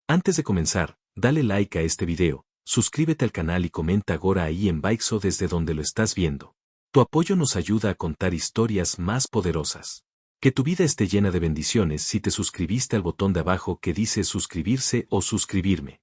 Antes de comenzar, dale like a este video, suscríbete al canal y comenta ahora ahí en Baixo desde donde lo estás viendo. Tu apoyo nos ayuda a contar historias más poderosas. Que tu vida esté llena de bendiciones si te suscribiste al botón de abajo que dice suscribirse o suscribirme.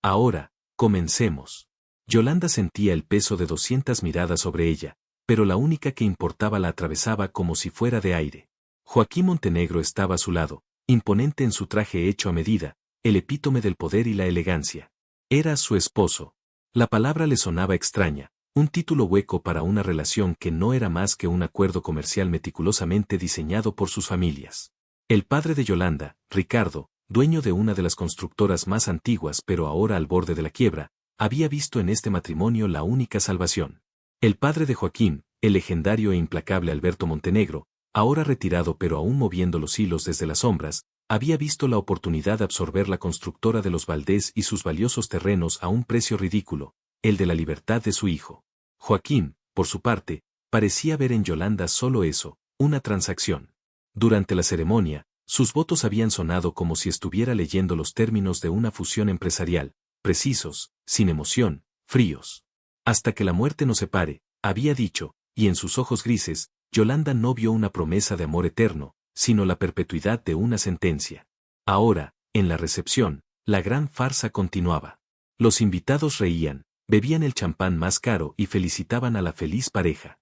Ahora, comencemos. Yolanda sentía el peso de 200 miradas sobre ella, pero la única que importaba la atravesaba como si fuera de aire. Joaquín Montenegro estaba a su lado, imponente en su traje hecho a medida, el epítome del poder y la elegancia. Era su esposo. La palabra le sonaba extraña, un título hueco para una relación que no era más que un acuerdo comercial meticulosamente diseñado por sus familias. El padre de Yolanda, Ricardo, dueño de una de las constructoras más antiguas pero ahora al borde de la quiebra, había visto en este matrimonio la única salvación. El padre de Joaquín, el legendario e implacable Alberto Montenegro, ahora retirado pero aún moviendo los hilos desde las sombras, había visto la oportunidad de absorber la constructora de los Valdés y sus valiosos terrenos a un precio ridículo, el de la libertad de su hijo. Joaquín, por su parte, parecía ver en Yolanda solo eso, una transacción. Durante la ceremonia, sus votos habían sonado como si estuviera leyendo los términos de una fusión empresarial, precisos, sin emoción, fríos. Hasta que la muerte nos separe, había dicho, y en sus ojos grises, Yolanda no vio una promesa de amor eterno, sino la perpetuidad de una sentencia. Ahora, en la recepción, la gran farsa continuaba. Los invitados reían, bebían el champán más caro y felicitaban a la feliz pareja.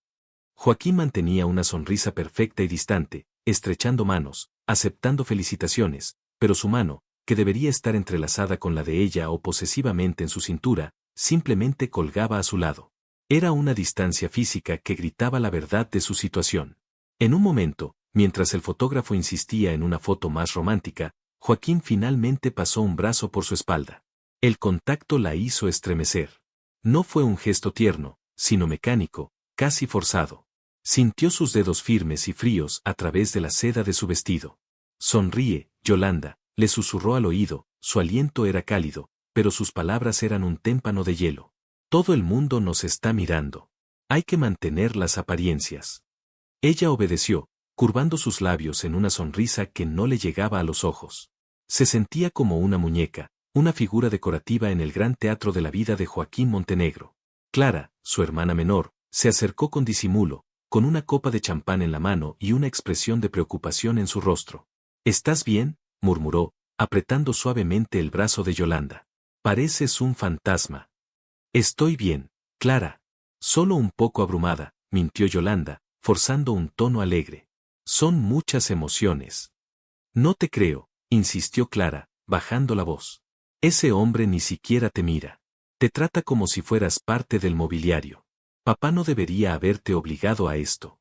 Joaquín mantenía una sonrisa perfecta y distante, estrechando manos, aceptando felicitaciones, pero su mano, que debería estar entrelazada con la de ella o posesivamente en su cintura, simplemente colgaba a su lado. Era una distancia física que gritaba la verdad de su situación. En un momento, mientras el fotógrafo insistía en una foto más romántica, Joaquín finalmente pasó un brazo por su espalda. El contacto la hizo estremecer. No fue un gesto tierno, sino mecánico, casi forzado. Sintió sus dedos firmes y fríos a través de la seda de su vestido. Sonríe, Yolanda, le susurró al oído, su aliento era cálido, pero sus palabras eran un témpano de hielo. Todo el mundo nos está mirando. Hay que mantener las apariencias. Ella obedeció, curvando sus labios en una sonrisa que no le llegaba a los ojos. Se sentía como una muñeca, una figura decorativa en el gran teatro de la vida de Joaquín Montenegro. Clara, su hermana menor, se acercó con disimulo, con una copa de champán en la mano y una expresión de preocupación en su rostro. ¿Estás bien?, murmuró, apretando suavemente el brazo de Yolanda. Pareces un fantasma. Estoy bien, Clara. Solo un poco abrumada, mintió Yolanda, forzando un tono alegre. Son muchas emociones. No te creo, insistió Clara, bajando la voz. Ese hombre ni siquiera te mira. Te trata como si fueras parte del mobiliario. Papá no debería haberte obligado a esto.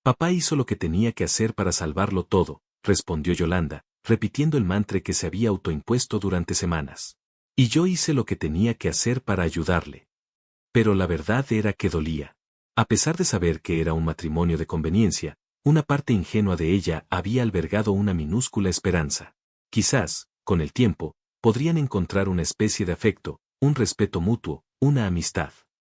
Papá hizo lo que tenía que hacer para salvarlo todo, respondió Yolanda, repitiendo el mantra que se había autoimpuesto durante semanas. Y yo hice lo que tenía que hacer para ayudarle. Pero la verdad era que dolía. A pesar de saber que era un matrimonio de conveniencia, una parte ingenua de ella había albergado una minúscula esperanza. Quizás, con el tiempo, podrían encontrar una especie de afecto, un respeto mutuo, una amistad.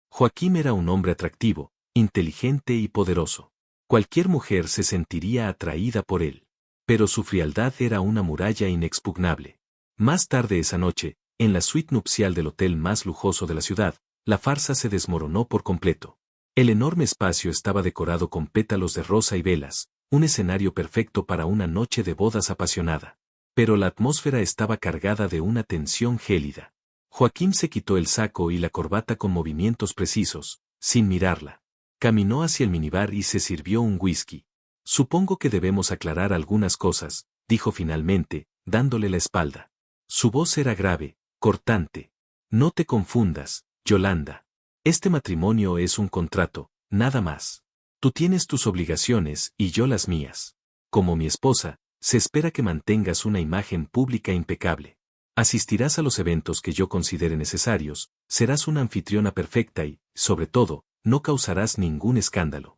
Joaquín era un hombre atractivo, inteligente y poderoso. Cualquier mujer se sentiría atraída por él. Pero su frialdad era una muralla inexpugnable. Más tarde esa noche, en la suite nupcial del hotel más lujoso de la ciudad, la farsa se desmoronó por completo. El enorme espacio estaba decorado con pétalos de rosa y velas, un escenario perfecto para una noche de bodas apasionada. Pero la atmósfera estaba cargada de una tensión gélida. Joaquín se quitó el saco y la corbata con movimientos precisos, sin mirarla. Caminó hacia el minibar y se sirvió un whisky. Supongo que debemos aclarar algunas cosas, dijo finalmente, dándole la espalda. Su voz era grave, cortante. No te confundas, Yolanda. Este matrimonio es un contrato, nada más. Tú tienes tus obligaciones y yo las mías. Como mi esposa, se espera que mantengas una imagen pública impecable. Asistirás a los eventos que yo considere necesarios, serás una anfitriona perfecta y, sobre todo, no causarás ningún escándalo.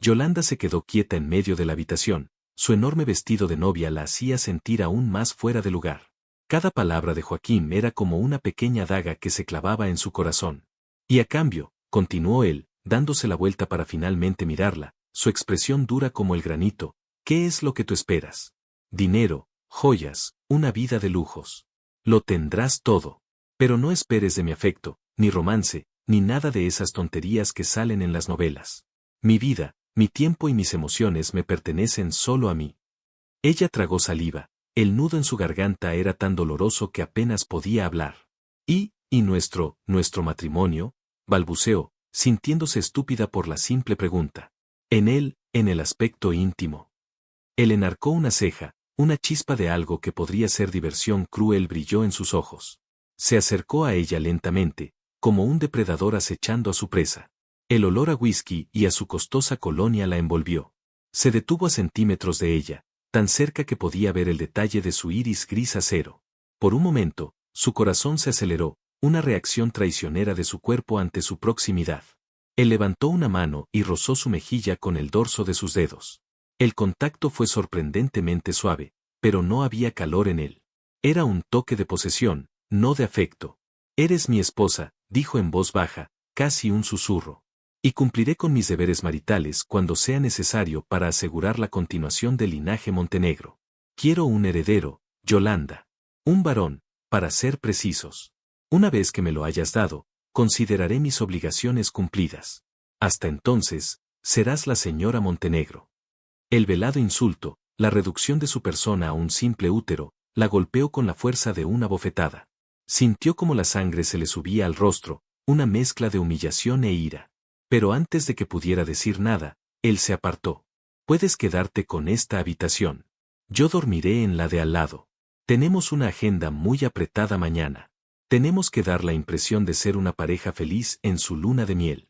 Yolanda se quedó quieta en medio de la habitación, su enorme vestido de novia la hacía sentir aún más fuera de lugar. Cada palabra de Joaquín era como una pequeña daga que se clavaba en su corazón. Y a cambio, continuó él, dándose la vuelta para finalmente mirarla, su expresión dura como el granito, ¿qué es lo que tú esperas? Dinero, joyas, una vida de lujos. Lo tendrás todo. Pero no esperes de mi afecto, ni romance, ni nada de esas tonterías que salen en las novelas. Mi vida, mi tiempo y mis emociones me pertenecen solo a mí. Ella tragó saliva, el nudo en su garganta era tan doloroso que apenas podía hablar. ¿Y nuestro matrimonio? Balbuceó, sintiéndose estúpida por la simple pregunta. En el aspecto íntimo. Él enarcó una ceja, una chispa de algo que podría ser diversión cruel brilló en sus ojos. Se acercó a ella lentamente, como un depredador acechando a su presa. El olor a whisky y a su costosa colonia la envolvió. Se detuvo a centímetros de ella, tan cerca que podía ver el detalle de su iris gris acero. Por un momento, su corazón se aceleró, una reacción traicionera de su cuerpo ante su proximidad. Él levantó una mano y rozó su mejilla con el dorso de sus dedos. El contacto fue sorprendentemente suave, pero no había calor en él. Era un toque de posesión, no de afecto. Eres mi esposa, dijo en voz baja, casi un susurro. Y cumpliré con mis deberes maritales cuando sea necesario para asegurar la continuación del linaje Montenegro. Quiero un heredero, Yolanda. Un varón, para ser precisos. Una vez que me lo hayas dado, consideraré mis obligaciones cumplidas. Hasta entonces, serás la señora Montenegro. El velado insulto, la reducción de su persona a un simple útero, la golpeó con la fuerza de una bofetada. Sintió como la sangre se le subía al rostro, una mezcla de humillación e ira. Pero antes de que pudiera decir nada, él se apartó. Puedes quedarte con esta habitación. Yo dormiré en la de al lado. Tenemos una agenda muy apretada mañana. Tenemos que dar la impresión de ser una pareja feliz en su luna de miel.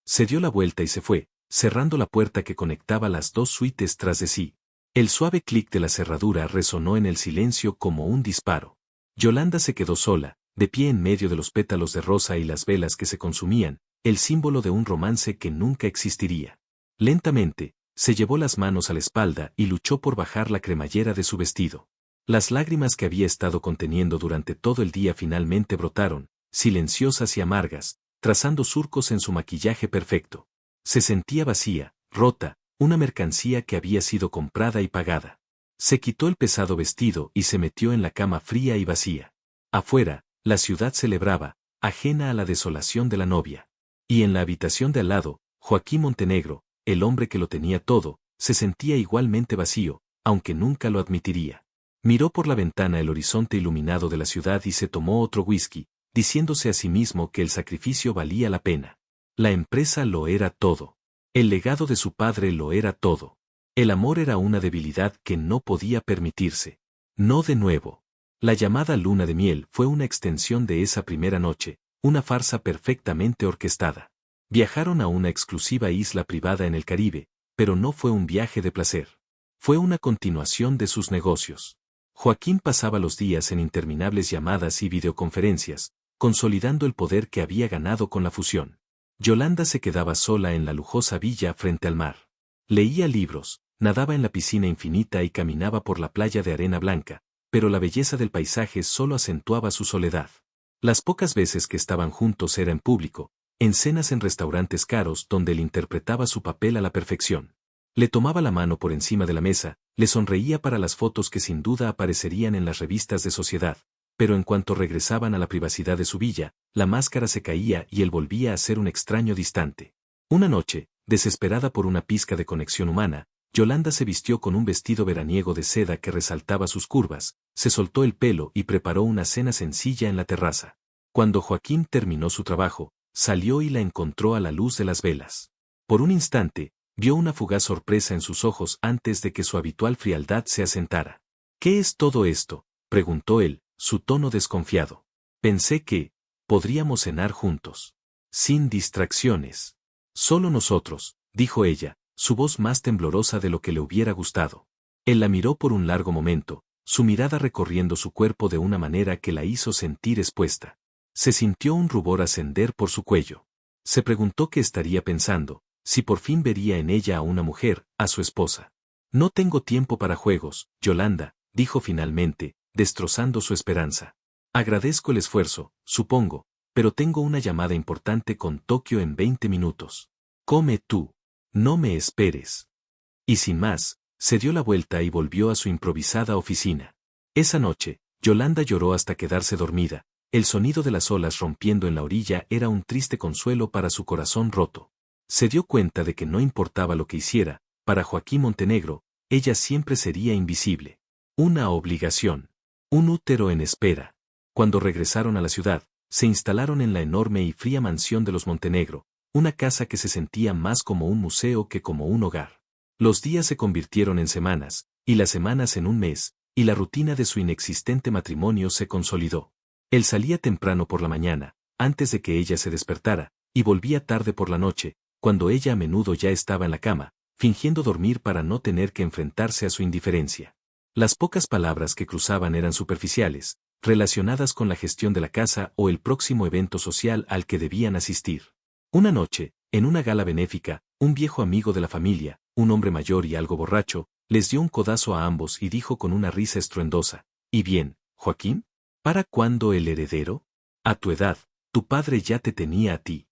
Se dio la vuelta y se fue, cerrando la puerta que conectaba las dos suites tras de sí. El suave clic de la cerradura resonó en el silencio como un disparo. Yolanda se quedó sola, de pie en medio de los pétalos de rosa y las velas que se consumían, el símbolo de un romance que nunca existiría. Lentamente, se llevó las manos a la espalda y luchó por bajar la cremallera de su vestido. Las lágrimas que había estado conteniendo durante todo el día finalmente brotaron, silenciosas y amargas, trazando surcos en su maquillaje perfecto. Se sentía vacía, rota, una mercancía que había sido comprada y pagada. Se quitó el pesado vestido y se metió en la cama fría y vacía. Afuera, la ciudad celebraba, ajena a la desolación de la novia. Y en la habitación de al lado, Joaquín Montenegro, el hombre que lo tenía todo, se sentía igualmente vacío, aunque nunca lo admitiría. Miró por la ventana el horizonte iluminado de la ciudad y se tomó otro whisky, diciéndose a sí mismo que el sacrificio valía la pena. La empresa lo era todo. El legado de su padre lo era todo. El amor era una debilidad que no podía permitirse. No de nuevo. La llamada luna de miel fue una extensión de esa primera noche, una farsa perfectamente orquestada. Viajaron a una exclusiva isla privada en el Caribe, pero no fue un viaje de placer. Fue una continuación de sus negocios. Joaquín pasaba los días en interminables llamadas y videoconferencias, consolidando el poder que había ganado con la fusión. Yolanda se quedaba sola en la lujosa villa frente al mar. Leía libros, nadaba en la piscina infinita y caminaba por la playa de arena blanca, pero la belleza del paisaje solo acentuaba su soledad. Las pocas veces que estaban juntos era en público, en cenas en restaurantes caros donde él interpretaba su papel a la perfección. Le tomaba la mano por encima de la mesa, le sonreía para las fotos que sin duda aparecerían en las revistas de sociedad, pero en cuanto regresaban a la privacidad de su villa, la máscara se caía y él volvía a ser un extraño distante. Una noche, desesperada por una pizca de conexión humana, Yolanda se vistió con un vestido veraniego de seda que resaltaba sus curvas, se soltó el pelo y preparó una cena sencilla en la terraza. Cuando Joaquín terminó su trabajo, salió y la encontró a la luz de las velas. Por un instante, vio una fugaz sorpresa en sus ojos antes de que su habitual frialdad se asentara. ¿Qué es todo esto?, preguntó él, su tono desconfiado. Pensé que podríamos cenar juntos. Sin distracciones. Solo nosotros, dijo ella, su voz más temblorosa de lo que le hubiera gustado. Él la miró por un largo momento, su mirada recorriendo su cuerpo de una manera que la hizo sentir expuesta. Se sintió un rubor ascender por su cuello. Se preguntó qué estaría pensando, si por fin vería en ella a una mujer, a su esposa. No tengo tiempo para juegos, Yolanda, dijo finalmente, destrozando su esperanza. Agradezco el esfuerzo, supongo, pero tengo una llamada importante con Tokio en 20 minutos. Come tú. No me esperes. Y sin más, se dio la vuelta y volvió a su improvisada oficina. Esa noche, Yolanda lloró hasta quedarse dormida. El sonido de las olas rompiendo en la orilla era un triste consuelo para su corazón roto. Se dio cuenta de que no importaba lo que hiciera, para Joaquín Montenegro, ella siempre sería invisible. Una obligación. Un útero en espera. Cuando regresaron a la ciudad, se instalaron en la enorme y fría mansión de los Montenegro, una casa que se sentía más como un museo que como un hogar. Los días se convirtieron en semanas, y las semanas en un mes, y la rutina de su inexistente matrimonio se consolidó. Él salía temprano por la mañana, antes de que ella se despertara, y volvía tarde por la noche, cuando ella a menudo ya estaba en la cama, fingiendo dormir para no tener que enfrentarse a su indiferencia. Las pocas palabras que cruzaban eran superficiales, relacionadas con la gestión de la casa o el próximo evento social al que debían asistir. Una noche, en una gala benéfica, un viejo amigo de la familia, un hombre mayor y algo borracho, les dio un codazo a ambos y dijo con una risa estruendosa: «¿Y bien, Joaquín? ¿Para cuándo el heredero? A tu edad, tu padre ya te tenía a ti».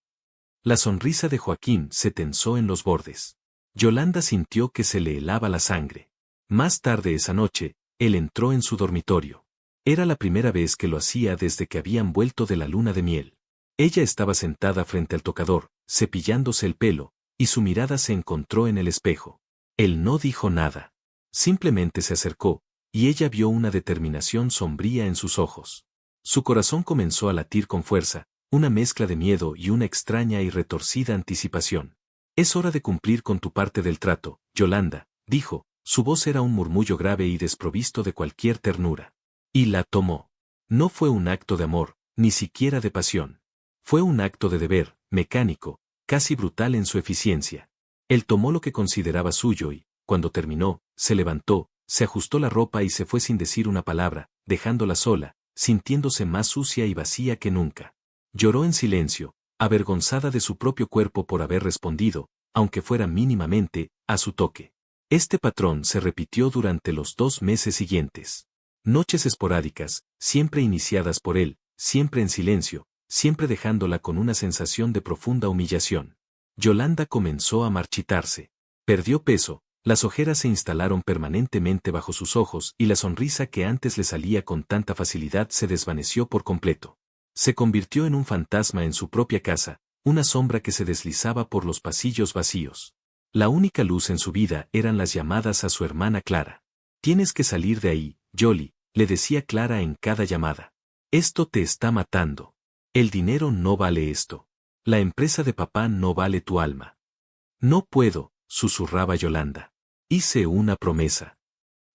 La sonrisa de Joaquín se tensó en los bordes. Yolanda sintió que se le helaba la sangre. Más tarde esa noche, él entró en su dormitorio. Era la primera vez que lo hacía desde que habían vuelto de la luna de miel. Ella estaba sentada frente al tocador, cepillándose el pelo, y su mirada se encontró en el espejo. Él no dijo nada. Simplemente se acercó, y ella vio una determinación sombría en sus ojos. Su corazón comenzó a latir con fuerza, una mezcla de miedo y una extraña y retorcida anticipación. «Es hora de cumplir con tu parte del trato, Yolanda», dijo, su voz era un murmullo grave y desprovisto de cualquier ternura. Y la tomó. No fue un acto de amor, ni siquiera de pasión. Fue un acto de deber, mecánico, casi brutal en su eficiencia. Él tomó lo que consideraba suyo y, cuando terminó, se levantó, se ajustó la ropa y se fue sin decir una palabra, dejándola sola, sintiéndose más sucia y vacía que nunca. Lloró en silencio, avergonzada de su propio cuerpo por haber respondido, aunque fuera mínimamente, a su toque. Este patrón se repitió durante los 2 meses siguientes. Noches esporádicas, siempre iniciadas por él, siempre en silencio, siempre dejándola con una sensación de profunda humillación. Yolanda comenzó a marchitarse. Perdió peso, las ojeras se instalaron permanentemente bajo sus ojos y la sonrisa que antes le salía con tanta facilidad se desvaneció por completo. Se convirtió en un fantasma en su propia casa, una sombra que se deslizaba por los pasillos vacíos. La única luz en su vida eran las llamadas a su hermana Clara. «Tienes que salir de ahí, Yoli», le decía Clara en cada llamada. «Esto te está matando. El dinero no vale esto. La empresa de papá no vale tu alma». «No puedo», susurraba Yolanda. «Hice una promesa».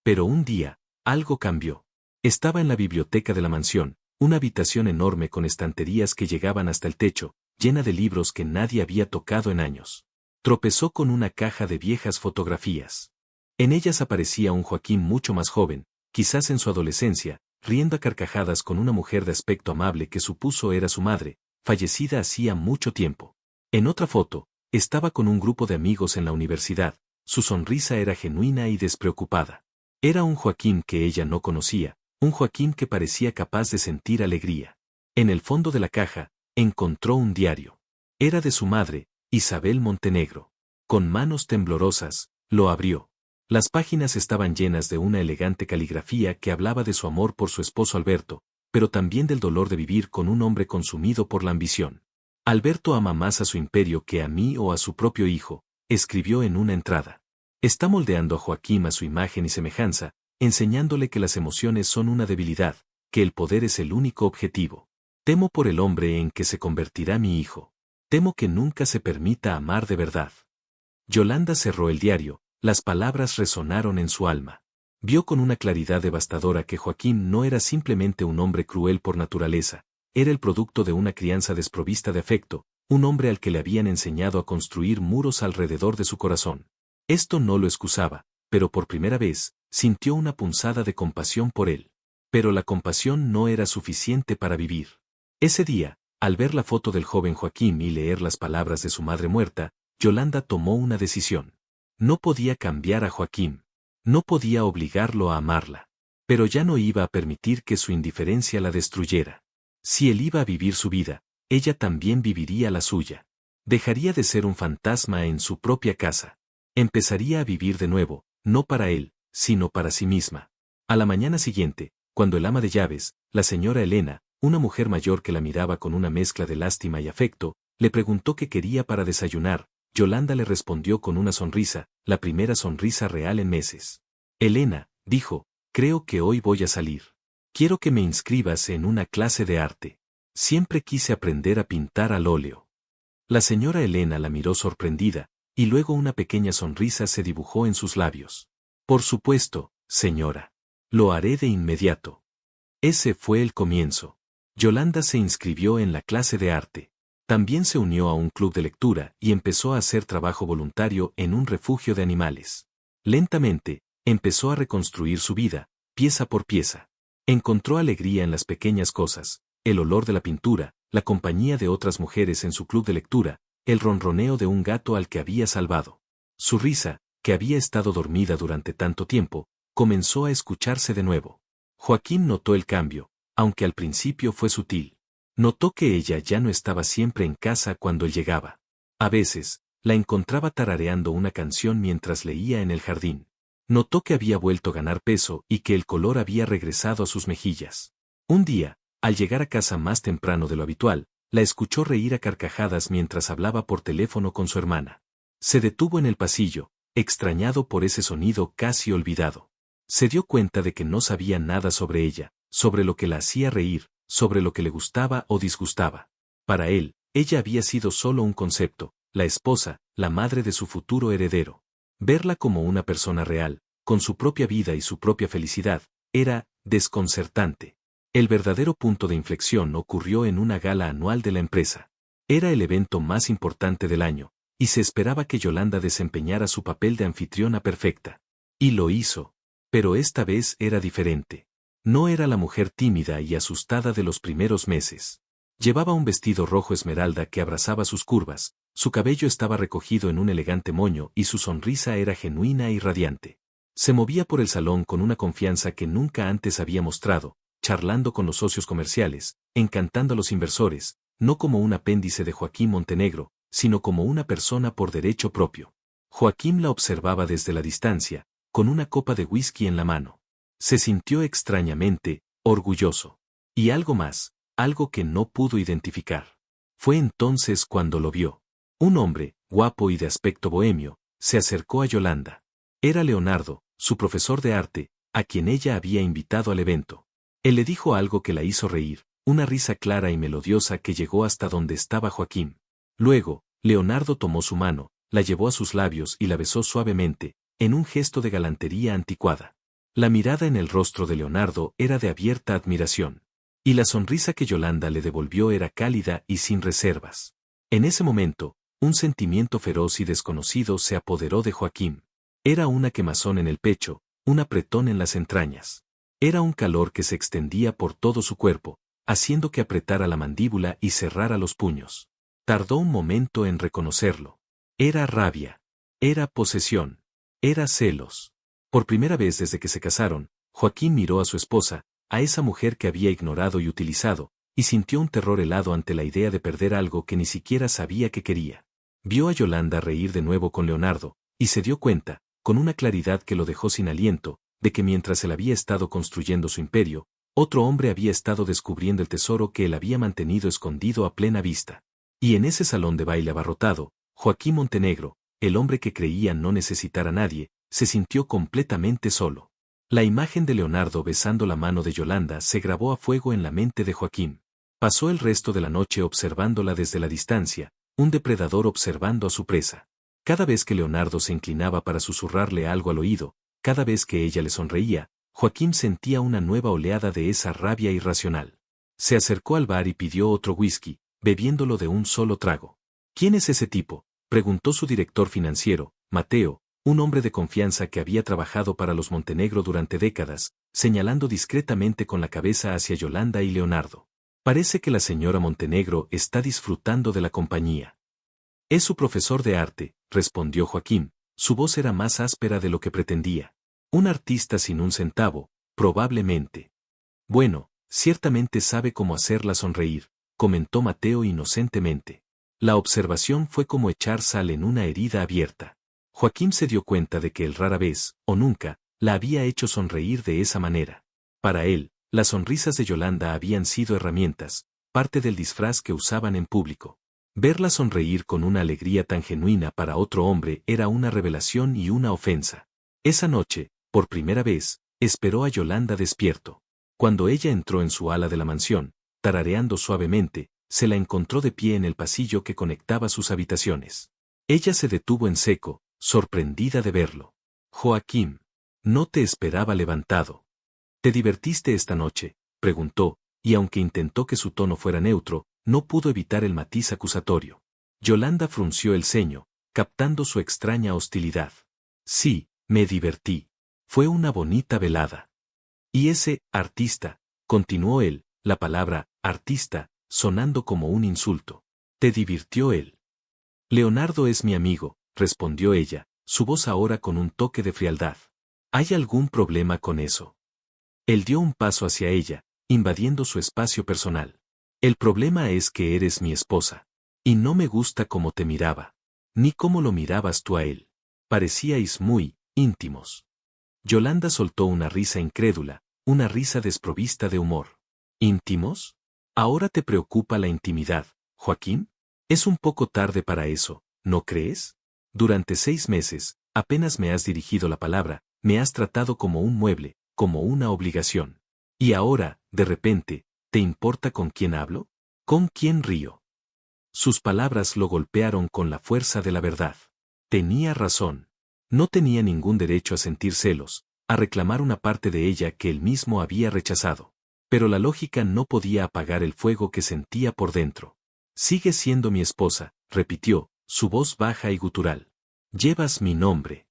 Pero un día, algo cambió. Estaba en la biblioteca de la mansión, una habitación enorme con estanterías que llegaban hasta el techo, llena de libros que nadie había tocado en años. Tropezó con una caja de viejas fotografías. En ellas aparecía un Joaquín mucho más joven, quizás en su adolescencia, riendo a carcajadas con una mujer de aspecto amable que supuso era su madre, fallecida hacía mucho tiempo. En otra foto, estaba con un grupo de amigos en la universidad, su sonrisa era genuina y despreocupada. Era un Joaquín que ella no conocía, un Joaquín que parecía capaz de sentir alegría. En el fondo de la caja, encontró un diario. Era de su madre, Isabel Montenegro. Con manos temblorosas, lo abrió. Las páginas estaban llenas de una elegante caligrafía que hablaba de su amor por su esposo Alberto, pero también del dolor de vivir con un hombre consumido por la ambición. «Alberto ama más a su imperio que a mí o a su propio hijo», escribió en una entrada. «Está moldeando a Joaquín a su imagen y semejanza, enseñándole que las emociones son una debilidad, que el poder es el único objetivo. Temo por el hombre en que se convertirá mi hijo. Temo que nunca se permita amar de verdad». Yolanda cerró el diario, las palabras resonaron en su alma. Vio con una claridad devastadora que Joaquín no era simplemente un hombre cruel por naturaleza, era el producto de una crianza desprovista de afecto, un hombre al que le habían enseñado a construir muros alrededor de su corazón. Esto no lo excusaba, pero por primera vez, sintió una punzada de compasión por él. Pero la compasión no era suficiente para vivir. Ese día, al ver la foto del joven Joaquín y leer las palabras de su madre muerta, Yolanda tomó una decisión. No podía cambiar a Joaquín. No podía obligarlo a amarla. Pero ya no iba a permitir que su indiferencia la destruyera. Si él iba a vivir su vida, ella también viviría la suya. Dejaría de ser un fantasma en su propia casa. Empezaría a vivir de nuevo, no para él, sino para sí misma. A la mañana siguiente, cuando el ama de llaves, la señora Elena, una mujer mayor que la miraba con una mezcla de lástima y afecto, le preguntó qué quería para desayunar, Yolanda le respondió con una sonrisa, la primera sonrisa real en meses. Elena, dijo, creo que hoy voy a salir. Quiero que me inscribas en una clase de arte. Siempre quise aprender a pintar al óleo. La señora Elena la miró sorprendida, y luego una pequeña sonrisa se dibujó en sus labios. Por supuesto, señora. Lo haré de inmediato. Ese fue el comienzo. Yolanda se inscribió en la clase de arte. También se unió a un club de lectura y empezó a hacer trabajo voluntario en un refugio de animales. Lentamente, empezó a reconstruir su vida, pieza por pieza. Encontró alegría en las pequeñas cosas, el olor de la pintura, la compañía de otras mujeres en su club de lectura, el ronroneo de un gato al que había salvado. Su risa, que había estado dormida durante tanto tiempo, comenzó a escucharse de nuevo. Joaquín notó el cambio, aunque al principio fue sutil. Notó que ella ya no estaba siempre en casa cuando él llegaba. A veces, la encontraba tarareando una canción mientras leía en el jardín. Notó que había vuelto a ganar peso y que el color había regresado a sus mejillas. Un día, al llegar a casa más temprano de lo habitual, la escuchó reír a carcajadas mientras hablaba por teléfono con su hermana. Se detuvo en el pasillo, extrañado por ese sonido casi olvidado. Se dio cuenta de que no sabía nada sobre ella, sobre lo que la hacía reír, sobre lo que le gustaba o disgustaba. Para él, ella había sido solo un concepto, la esposa, la madre de su futuro heredero. Verla como una persona real, con su propia vida y su propia felicidad, era desconcertante. El verdadero punto de inflexión ocurrió en una gala anual de la empresa. Era el evento más importante del año, y se esperaba que Yolanda desempeñara su papel de anfitriona perfecta. Y lo hizo. Pero esta vez era diferente. No era la mujer tímida y asustada de los primeros meses. Llevaba un vestido rojo esmeralda que abrazaba sus curvas, su cabello estaba recogido en un elegante moño y su sonrisa era genuina y radiante. Se movía por el salón con una confianza que nunca antes había mostrado, charlando con los socios comerciales, encantando a los inversores, no como un apéndice de Joaquín Montenegro, sino como una persona por derecho propio. Joaquín la observaba desde la distancia, con una copa de whisky en la mano. Se sintió extrañamente orgulloso. Y algo más, algo que no pudo identificar. Fue entonces cuando lo vio. Un hombre, guapo y de aspecto bohemio, se acercó a Yolanda. Era Leonardo, su profesor de arte, a quien ella había invitado al evento. Él le dijo algo que la hizo reír, una risa clara y melodiosa que llegó hasta donde estaba Joaquín. Luego, Leonardo tomó su mano, la llevó a sus labios y la besó suavemente, en un gesto de galantería anticuada. La mirada en el rostro de Leonardo era de abierta admiración. Y la sonrisa que Yolanda le devolvió era cálida y sin reservas. En ese momento, un sentimiento feroz y desconocido se apoderó de Joaquín. Era una quemazón en el pecho, un apretón en las entrañas. Era un calor que se extendía por todo su cuerpo, haciendo que apretara la mandíbula y cerrara los puños. Tardó un momento en reconocerlo. Era rabia. Era posesión. Era celos. Por primera vez desde que se casaron, Joaquín miró a su esposa, a esa mujer que había ignorado y utilizado, y sintió un terror helado ante la idea de perder algo que ni siquiera sabía que quería. Vio a Yolanda reír de nuevo con Leonardo, y se dio cuenta, con una claridad que lo dejó sin aliento, de que mientras él había estado construyendo su imperio, otro hombre había estado descubriendo el tesoro que él había mantenido escondido a plena vista. Y en ese salón de baile abarrotado, Joaquín Montenegro, el hombre que creía no necesitar a nadie, se sintió completamente solo. La imagen de Leonardo besando la mano de Yolanda se grabó a fuego en la mente de Joaquín. Pasó el resto de la noche observándola desde la distancia, un depredador observando a su presa. Cada vez que Leonardo se inclinaba para susurrarle algo al oído, cada vez que ella le sonreía, Joaquín sentía una nueva oleada de esa rabia irracional. Se acercó al bar y pidió otro whisky, bebiéndolo de un solo trago. ¿Quién es ese tipo?, preguntó su director financiero, Mateo, un hombre de confianza que había trabajado para los Montenegro durante décadas, señalando discretamente con la cabeza hacia Yolanda y Leonardo. Parece que la señora Montenegro está disfrutando de la compañía. Es su profesor de arte, respondió Joaquín, su voz era más áspera de lo que pretendía. Un artista sin un centavo, probablemente. Bueno, ciertamente sabe cómo hacerla sonreír, comentó Mateo inocentemente. La observación fue como echar sal en una herida abierta. Joaquín se dio cuenta de que él rara vez, o nunca, la había hecho sonreír de esa manera. Para él, Las sonrisas de Yolanda habían sido herramientas, parte del disfraz que usaban en público. Verla sonreír con una alegría tan genuina para otro hombre era una revelación y una ofensa. Esa noche, por primera vez, esperó a Yolanda despierto. Cuando ella entró en su ala de la mansión, tarareando suavemente, se la encontró de pie en el pasillo que conectaba sus habitaciones. Ella se detuvo en seco, sorprendida de verlo. Joaquín, no te esperaba levantado. ¿Te divertiste esta noche?, preguntó, y aunque intentó que su tono fuera neutro, no pudo evitar el matiz acusatorio. Yolanda frunció el ceño, captando su extraña hostilidad. Sí, me divertí. Fue una bonita velada. Y ese artista, continuó él, la palabra artista, sonando como un insulto. ¿Te divirtió él? Leonardo es mi amigo, respondió ella, su voz ahora con un toque de frialdad. ¿Hay algún problema con eso? Él dio un paso hacia ella, invadiendo su espacio personal. El problema es que eres mi esposa. Y no me gusta cómo te miraba. Ni cómo lo mirabas tú a él. Parecíais muy íntimos. Yolanda soltó una risa incrédula, una risa desprovista de humor. ¿Íntimos? ¿Ahora te preocupa la intimidad, Joaquín? Es un poco tarde para eso, ¿no crees? Durante 6 meses, apenas me has dirigido la palabra, me has tratado como un mueble, como una obligación. Y ahora, de repente, ¿te importa con quién hablo? ¿Con quién río? Sus palabras lo golpearon con la fuerza de la verdad. Tenía razón. No tenía ningún derecho a sentir celos, a reclamar una parte de ella que él mismo había rechazado. Pero la lógica no podía apagar el fuego que sentía por dentro. Sigue siendo mi esposa, repitió, su voz baja y gutural. Llevas mi nombre.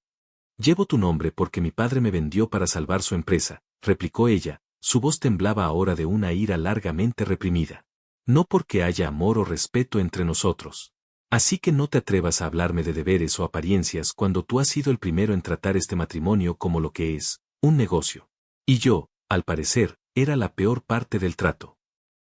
Llevo tu nombre porque mi padre me vendió para salvar su empresa, replicó ella, su voz temblaba ahora de una ira largamente reprimida. No porque haya amor o respeto entre nosotros. Así que no te atrevas a hablarme de deberes o apariencias cuando tú has sido el primero en tratar este matrimonio como lo que es, un negocio. Y yo, al parecer, era la peor parte del trato.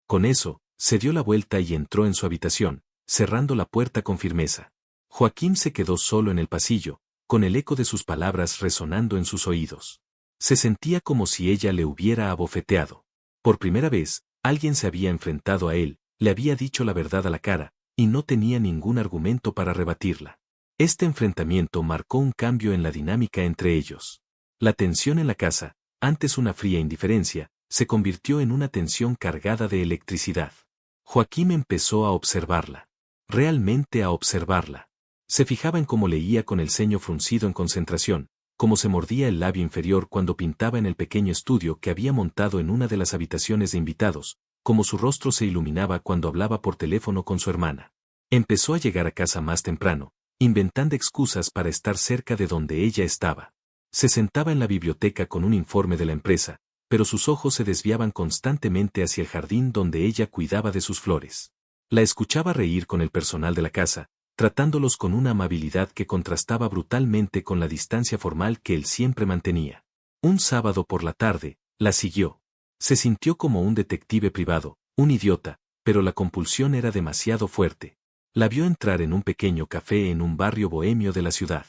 Con eso, se dio la vuelta y entró en su habitación, cerrando la puerta con firmeza. Joaquín se quedó solo en el pasillo, con el eco de sus palabras resonando en sus oídos. Se sentía como si ella le hubiera abofeteado. Por primera vez, alguien se había enfrentado a él, le había dicho la verdad a la cara, y no tenía ningún argumento para rebatirla. Este enfrentamiento marcó un cambio en la dinámica entre ellos. La tensión en la casa, antes una fría indiferencia, se convirtió en una tensión cargada de electricidad. Joaquín empezó a observarla. Realmente a observarla. Se fijaba en cómo leía con el ceño fruncido en concentración, cómo se mordía el labio inferior cuando pintaba en el pequeño estudio que había montado en una de las habitaciones de invitados, cómo su rostro se iluminaba cuando hablaba por teléfono con su hermana. Empezó a llegar a casa más temprano, inventando excusas para estar cerca de donde ella estaba. Se sentaba en la biblioteca con un informe de la empresa, pero sus ojos se desviaban constantemente hacia el jardín donde ella cuidaba de sus flores. La escuchaba reír con el personal de la casa, tratándolos con una amabilidad que contrastaba brutalmente con la distancia formal que él siempre mantenía. Un sábado por la tarde, la siguió. Se sintió como un detective privado, un idiota, pero la compulsión era demasiado fuerte. La vio entrar en un pequeño café en un barrio bohemio de la ciudad.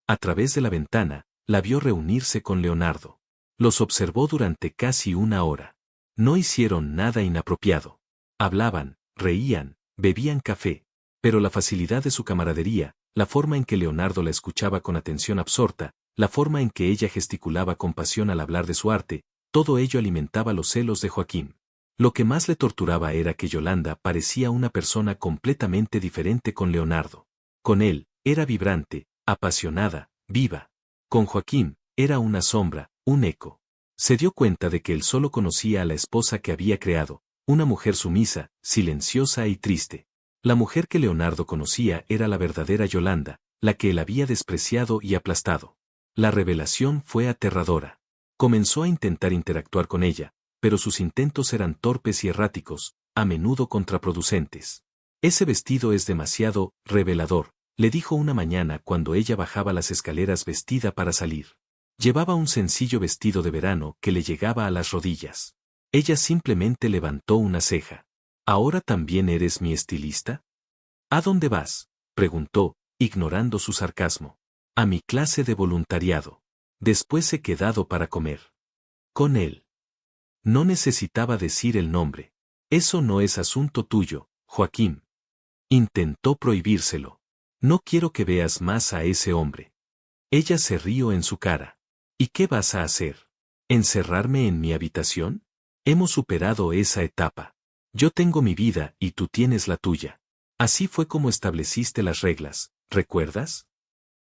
A través de la ventana, la vio reunirse con Leonardo. Los observó durante casi 1 hora. No hicieron nada inapropiado. Hablaban, reían, bebían café. Pero la facilidad de su camaradería, la forma en que Leonardo la escuchaba con atención absorta, la forma en que ella gesticulaba con pasión al hablar de su arte, todo ello alimentaba los celos de Joaquín. Lo que más le torturaba era que Yolanda parecía una persona completamente diferente con Leonardo. Con él, era vibrante, apasionada, viva. Con Joaquín, era una sombra, un eco. Se dio cuenta de que él solo conocía a la esposa que había creado, una mujer sumisa, silenciosa y triste. La mujer que Leonardo conocía era la verdadera Yolanda, la que él había despreciado y aplastado. La revelación fue aterradora. Comenzó a intentar interactuar con ella, pero sus intentos eran torpes y erráticos, a menudo contraproducentes. Ese vestido es demasiado revelador, le dijo una mañana cuando ella bajaba las escaleras vestida para salir. Llevaba un sencillo vestido de verano que le llegaba a las rodillas. Ella simplemente levantó una ceja. ¿Ahora también eres mi estilista? ¿A dónde vas?, preguntó, ignorando su sarcasmo. A mi clase de voluntariado. Después he quedado para comer. Con él. No necesitaba decir el nombre. Eso no es asunto tuyo, Joaquín. Intentó prohibírselo. No quiero que veas más a ese hombre. Ella se rió en su cara. ¿Y qué vas a hacer? ¿Encerrarme en mi habitación? Hemos superado esa etapa. Yo tengo mi vida y tú tienes la tuya. Así fue como estableciste las reglas, ¿recuerdas?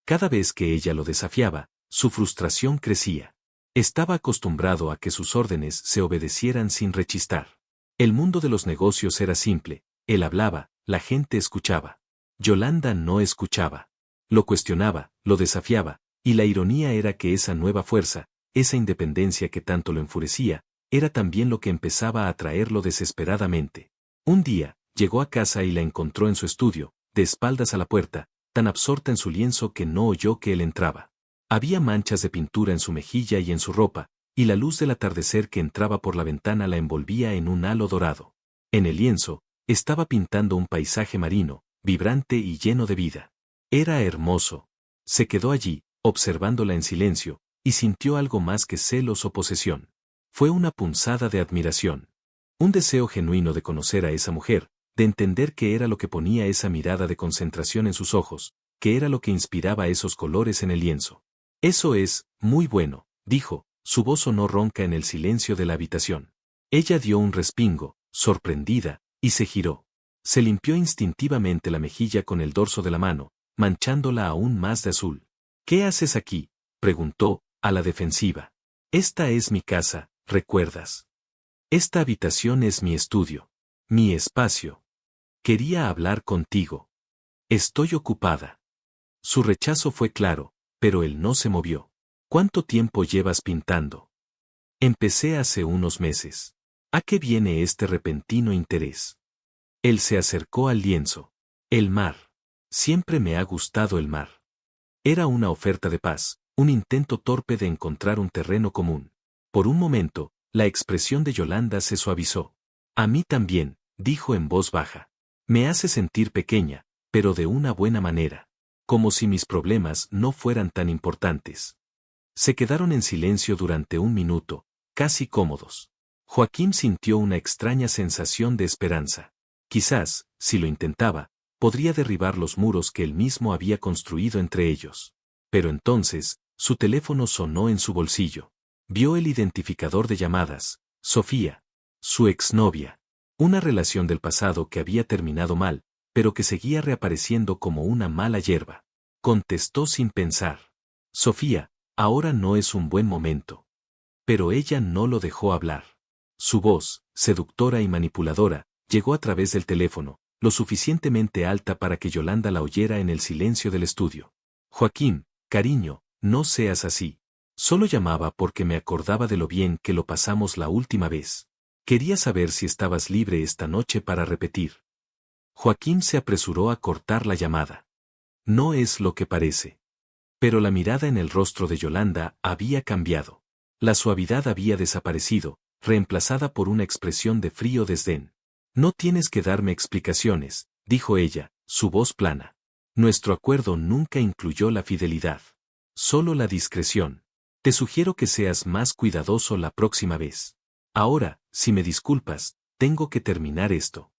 Cada vez que ella lo desafiaba, su frustración crecía. Estaba acostumbrado a que sus órdenes se obedecieran sin rechistar. El mundo de los negocios era simple, él hablaba, la gente escuchaba. Yolanda no escuchaba. Lo cuestionaba, lo desafiaba, y la ironía era que esa nueva fuerza, esa independencia que tanto lo enfurecía, era también lo que empezaba a atraerlo desesperadamente. Un día, llegó a casa y la encontró en su estudio, de espaldas a la puerta, tan absorta en su lienzo que no oyó que él entraba. Había manchas de pintura en su mejilla y en su ropa, y la luz del atardecer que entraba por la ventana la envolvía en un halo dorado. En el lienzo, estaba pintando un paisaje marino, vibrante y lleno de vida. Era hermoso. Se quedó allí, observándola en silencio, y sintió algo más que celos o posesión. Fue una punzada de admiración. Un deseo genuino de conocer a esa mujer, de entender qué era lo que ponía esa mirada de concentración en sus ojos, qué era lo que inspiraba esos colores en el lienzo. Eso es, muy bueno, dijo, su voz sonó ronca en el silencio de la habitación. Ella dio un respingo, sorprendida, y se giró. Se limpió instintivamente la mejilla con el dorso de la mano, manchándola aún más de azul. ¿Qué haces aquí?, preguntó, a la defensiva. Esta es mi casa, ¿recuerdas? Esta habitación es mi estudio. Mi espacio. Quería hablar contigo. Estoy ocupada. Su rechazo fue claro, pero él no se movió. ¿Cuánto tiempo llevas pintando? Empecé hace unos meses. ¿A qué viene este repentino interés? Él se acercó al lienzo. El mar. Siempre me ha gustado el mar. Era una oferta de paz, un intento torpe de encontrar un terreno común. Por un momento, la expresión de Yolanda se suavizó. A mí también, dijo en voz baja. Me hace sentir pequeña, pero de una buena manera. Como si mis problemas no fueran tan importantes. Se quedaron en silencio durante un minuto, casi cómodos. Joaquín sintió una extraña sensación de esperanza. Quizás, si lo intentaba, podría derribar los muros que él mismo había construido entre ellos. Pero entonces, su teléfono sonó en su bolsillo. Vio el identificador de llamadas, Sofía, su exnovia. Una relación del pasado que había terminado mal, pero que seguía reapareciendo como una mala hierba. Contestó sin pensar. Sofía, ahora no es un buen momento. Pero ella no lo dejó hablar. Su voz, seductora y manipuladora, llegó a través del teléfono, lo suficientemente alta para que Yolanda la oyera en el silencio del estudio. Joaquín, cariño, no seas así. Solo llamaba porque me acordaba de lo bien que lo pasamos la última vez. Quería saber si estabas libre esta noche para repetir. Joaquín se apresuró a cortar la llamada. No es lo que parece. Pero la mirada en el rostro de Yolanda había cambiado. La suavidad había desaparecido, reemplazada por una expresión de frío desdén. No tienes que darme explicaciones, dijo ella, su voz plana. Nuestro acuerdo nunca incluyó la fidelidad. Solo la discreción. Te sugiero que seas más cuidadoso la próxima vez. Ahora, si me disculpas, tengo que terminar esto.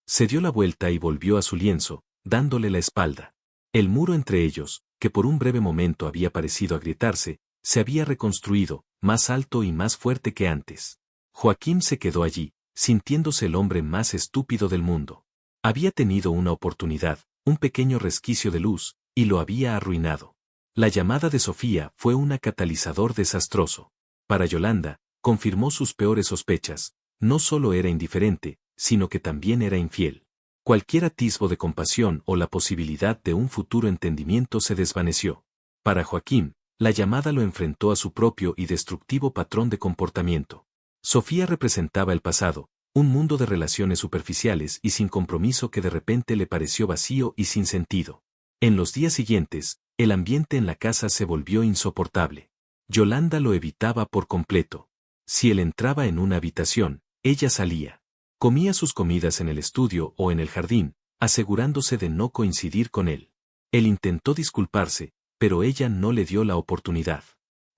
Se dio la vuelta y volvió a su lienzo, dándole la espalda. El muro entre ellos, que por un breve momento había parecido agrietarse, se había reconstruido, más alto y más fuerte que antes. Joaquín se quedó allí, sintiéndose el hombre más estúpido del mundo. Había tenido una oportunidad, un pequeño resquicio de luz, y lo había arruinado. La llamada de Sofía fue un catalizador desastroso. Para Yolanda, confirmó sus peores sospechas, no solo era indiferente, sino que también era infiel. Cualquier atisbo de compasión o la posibilidad de un futuro entendimiento se desvaneció. Para Joaquín, la llamada lo enfrentó a su propio y destructivo patrón de comportamiento. Sofía representaba el pasado, un mundo de relaciones superficiales y sin compromiso que de repente le pareció vacío y sin sentido. En los días siguientes, el ambiente en la casa se volvió insoportable. Yolanda lo evitaba por completo. Si él entraba en una habitación, ella salía. Comía sus comidas en el estudio o en el jardín, asegurándose de no coincidir con él. Él intentó disculparse, pero ella no le dio la oportunidad.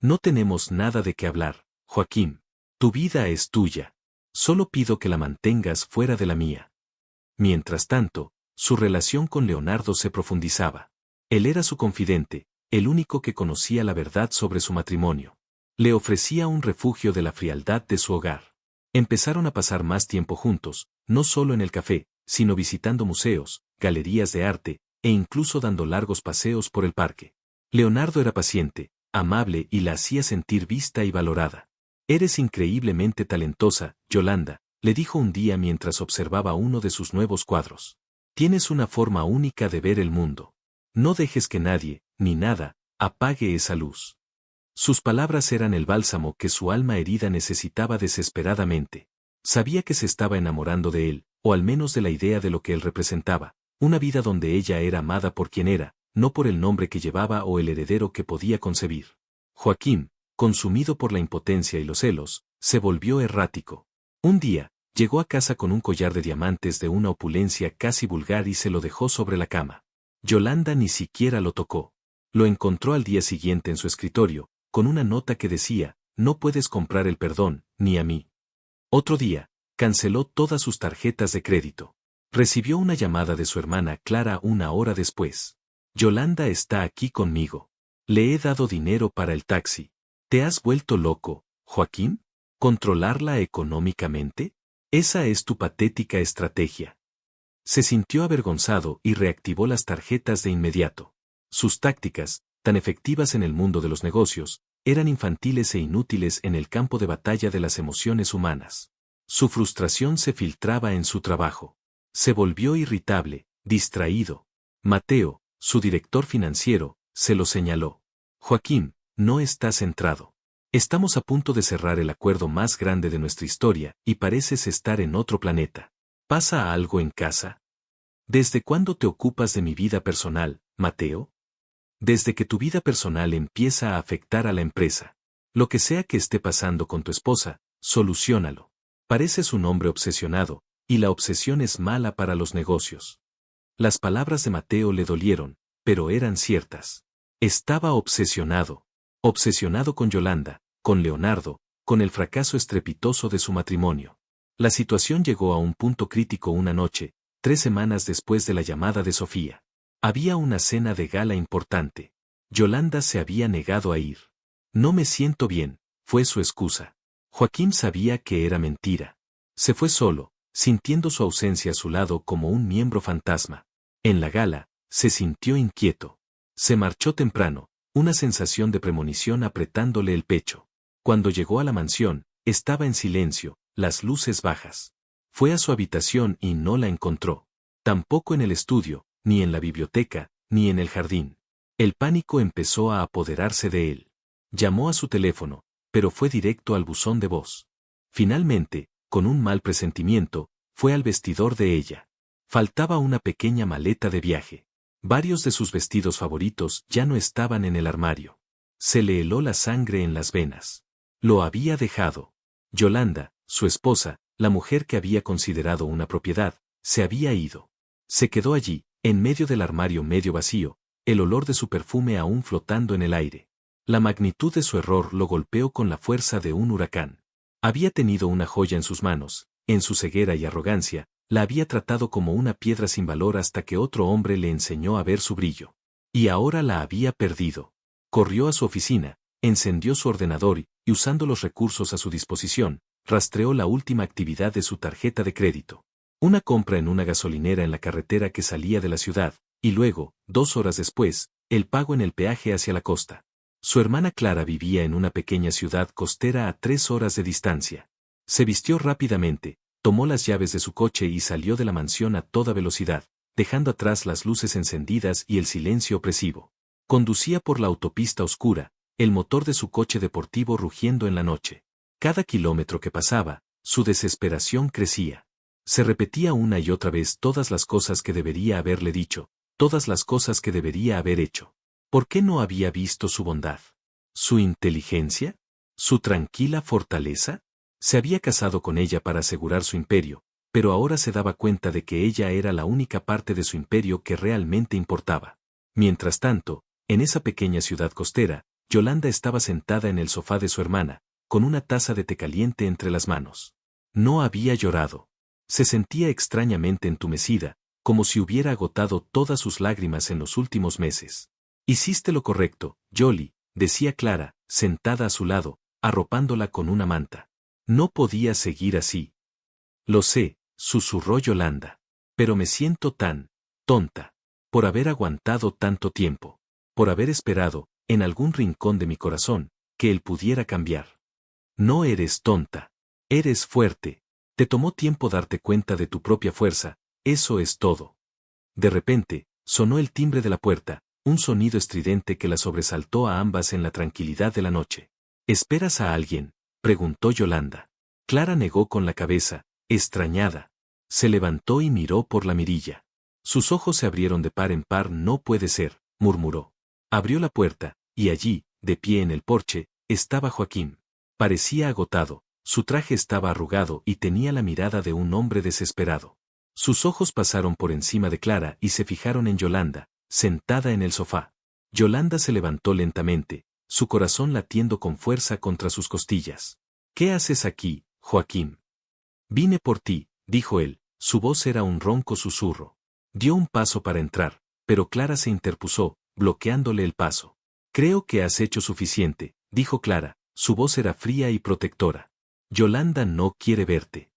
No tenemos nada de qué hablar, Joaquín. Tu vida es tuya. Solo pido que la mantengas fuera de la mía. Mientras tanto, su relación con Leonardo se profundizaba. Él era su confidente, el único que conocía la verdad sobre su matrimonio. Le ofrecía un refugio de la frialdad de su hogar. Empezaron a pasar más tiempo juntos, no solo en el café, sino visitando museos, galerías de arte, e incluso dando largos paseos por el parque. Leonardo era paciente, amable y la hacía sentir vista y valorada. Eres increíblemente talentosa, Yolanda, le dijo un día mientras observaba uno de sus nuevos cuadros. Tienes una forma única de ver el mundo. No dejes que nadie, ni nada, apague esa luz. Sus palabras eran el bálsamo que su alma herida necesitaba desesperadamente. Sabía que se estaba enamorando de él, o al menos de la idea de lo que él representaba, una vida donde ella era amada por quien era, no por el nombre que llevaba o el heredero que podía concebir. Joaquín, consumido por la impotencia y los celos, se volvió errático. Un día, llegó a casa con un collar de diamantes de una opulencia casi vulgar y se lo dejó sobre la cama. Yolanda ni siquiera lo tocó. Lo encontró al día siguiente en su escritorio, con una nota que decía, no puedes comprar el perdón, ni a mí. Otro día, canceló todas sus tarjetas de crédito. Recibió una llamada de su hermana Clara una hora después. Yolanda está aquí conmigo. Le he dado dinero para el taxi. ¿Te has vuelto loco, Joaquín? ¿Controlarla económicamente? Esa es tu patética estrategia. Se sintió avergonzado y reactivó las tarjetas de inmediato. Sus tácticas, tan efectivas en el mundo de los negocios, eran infantiles e inútiles en el campo de batalla de las emociones humanas. Su frustración se filtraba en su trabajo. Se volvió irritable, distraído. Mateo, su director financiero, se lo señaló. Joaquín, no estás centrado. Estamos a punto de cerrar el acuerdo más grande de nuestra historia y pareces estar en otro planeta. ¿Pasa algo en casa? ¿Desde cuándo te ocupas de mi vida personal, Mateo? Desde que tu vida personal empieza a afectar a la empresa. Lo que sea que esté pasando con tu esposa, soluciónalo. Pareces un hombre obsesionado, y la obsesión es mala para los negocios. Las palabras de Mateo le dolieron, pero eran ciertas. Estaba obsesionado. Obsesionado con Yolanda, con Leonardo, con el fracaso estrepitoso de su matrimonio. La situación llegó a un punto crítico una noche, 3 semanas después de la llamada de Sofía. Había una cena de gala importante. Yolanda se había negado a ir. No me siento bien, fue su excusa. Joaquín sabía que era mentira. Se fue solo, sintiendo su ausencia a su lado como un miembro fantasma. En la gala, se sintió inquieto. Se marchó temprano, una sensación de premonición apretándole el pecho. Cuando llegó a la mansión, estaba en silencio, las luces bajas. Fue a su habitación y no la encontró. Tampoco en el estudio, ni en la biblioteca, ni en el jardín. El pánico empezó a apoderarse de él. Llamó a su teléfono, pero fue directo al buzón de voz. Finalmente, con un mal presentimiento, fue al vestidor de ella. Faltaba una pequeña maleta de viaje. Varios de sus vestidos favoritos ya no estaban en el armario. Se le heló la sangre en las venas. Lo había dejado. Yolanda, su esposa, la mujer que había considerado una propiedad, se había ido. Se quedó allí, en medio del armario medio vacío, el olor de su perfume aún flotando en el aire. La magnitud de su error lo golpeó con la fuerza de un huracán. Había tenido una joya en sus manos, en su ceguera y arrogancia, la había tratado como una piedra sin valor hasta que otro hombre le enseñó a ver su brillo. Y ahora la había perdido. Corrió a su oficina, encendió su ordenador y, usando los recursos a su disposición, rastreó la última actividad de su tarjeta de crédito. Una compra en una gasolinera en la carretera que salía de la ciudad, y luego, 2 horas después, el pago en el peaje hacia la costa. Su hermana Clara vivía en una pequeña ciudad costera a 3 horas de distancia. Se vistió rápidamente, tomó las llaves de su coche y salió de la mansión a toda velocidad, dejando atrás las luces encendidas y el silencio opresivo. Conducía por la autopista oscura, el motor de su coche deportivo rugiendo en la noche. Cada kilómetro que pasaba, su desesperación crecía. Se repetía una y otra vez todas las cosas que debería haberle dicho, todas las cosas que debería haber hecho. ¿Por qué no había visto su bondad? ¿Su inteligencia? ¿Su tranquila fortaleza? Se había casado con ella para asegurar su imperio, pero ahora se daba cuenta de que ella era la única parte de su imperio que realmente importaba. Mientras tanto, en esa pequeña ciudad costera, Yolanda estaba sentada en el sofá de su hermana, con una taza de té caliente entre las manos. No había llorado. Se sentía extrañamente entumecida, como si hubiera agotado todas sus lágrimas en los últimos meses. Hiciste lo correcto, Jolie, decía Clara, sentada a su lado, arropándola con una manta. No podía seguir así. Lo sé, susurró Yolanda. Pero me siento tan tonta. Por haber aguantado tanto tiempo. Por haber esperado, en algún rincón de mi corazón, que él pudiera cambiar. No eres tonta. Eres fuerte. Te tomó tiempo darte cuenta de tu propia fuerza, eso es todo. De repente, sonó el timbre de la puerta, un sonido estridente que la sobresaltó a ambas en la tranquilidad de la noche. ¿Esperas a alguien?, preguntó Yolanda. Clara negó con la cabeza, extrañada. Se levantó y miró por la mirilla. Sus ojos se abrieron de par en par. No puede ser, murmuró. Abrió la puerta, y allí, de pie en el porche, estaba Joaquín. Parecía agotado, su traje estaba arrugado y tenía la mirada de un hombre desesperado. Sus ojos pasaron por encima de Clara y se fijaron en Yolanda, sentada en el sofá. Yolanda se levantó lentamente, su corazón latiendo con fuerza contra sus costillas. ¿Qué haces aquí, Joaquín? Vine por ti, dijo él, su voz era un ronco susurro. Dio un paso para entrar, pero Clara se interpuso, bloqueándole el paso. Creo que has hecho suficiente, dijo Clara, su voz era fría y protectora. Yolanda no quiere verte.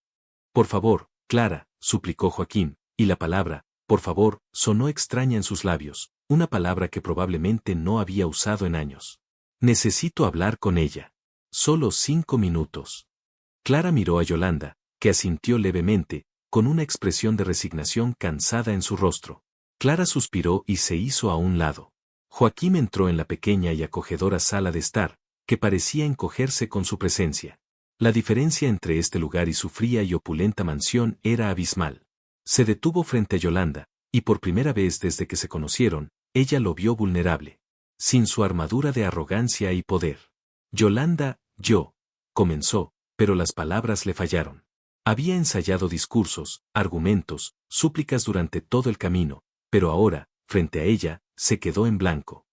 Por favor, Clara, suplicó Joaquín, y la palabra, por favor, sonó extraña en sus labios, una palabra que probablemente no había usado en años. Necesito hablar con ella. Solo 5 minutos. Clara miró a Yolanda, que asintió levemente, con una expresión de resignación cansada en su rostro. Clara suspiró y se hizo a un lado. Joaquín entró en la pequeña y acogedora sala de estar, que parecía encogerse con su presencia. La diferencia entre este lugar y su fría y opulenta mansión era abismal. Se detuvo frente a Yolanda, y por primera vez desde que se conocieron, ella lo vio vulnerable. Sin su armadura de arrogancia y poder. Yolanda, comenzó, pero las palabras le fallaron. Había ensayado discursos, argumentos, súplicas durante todo el camino, pero ahora, frente a ella, se quedó en blanco.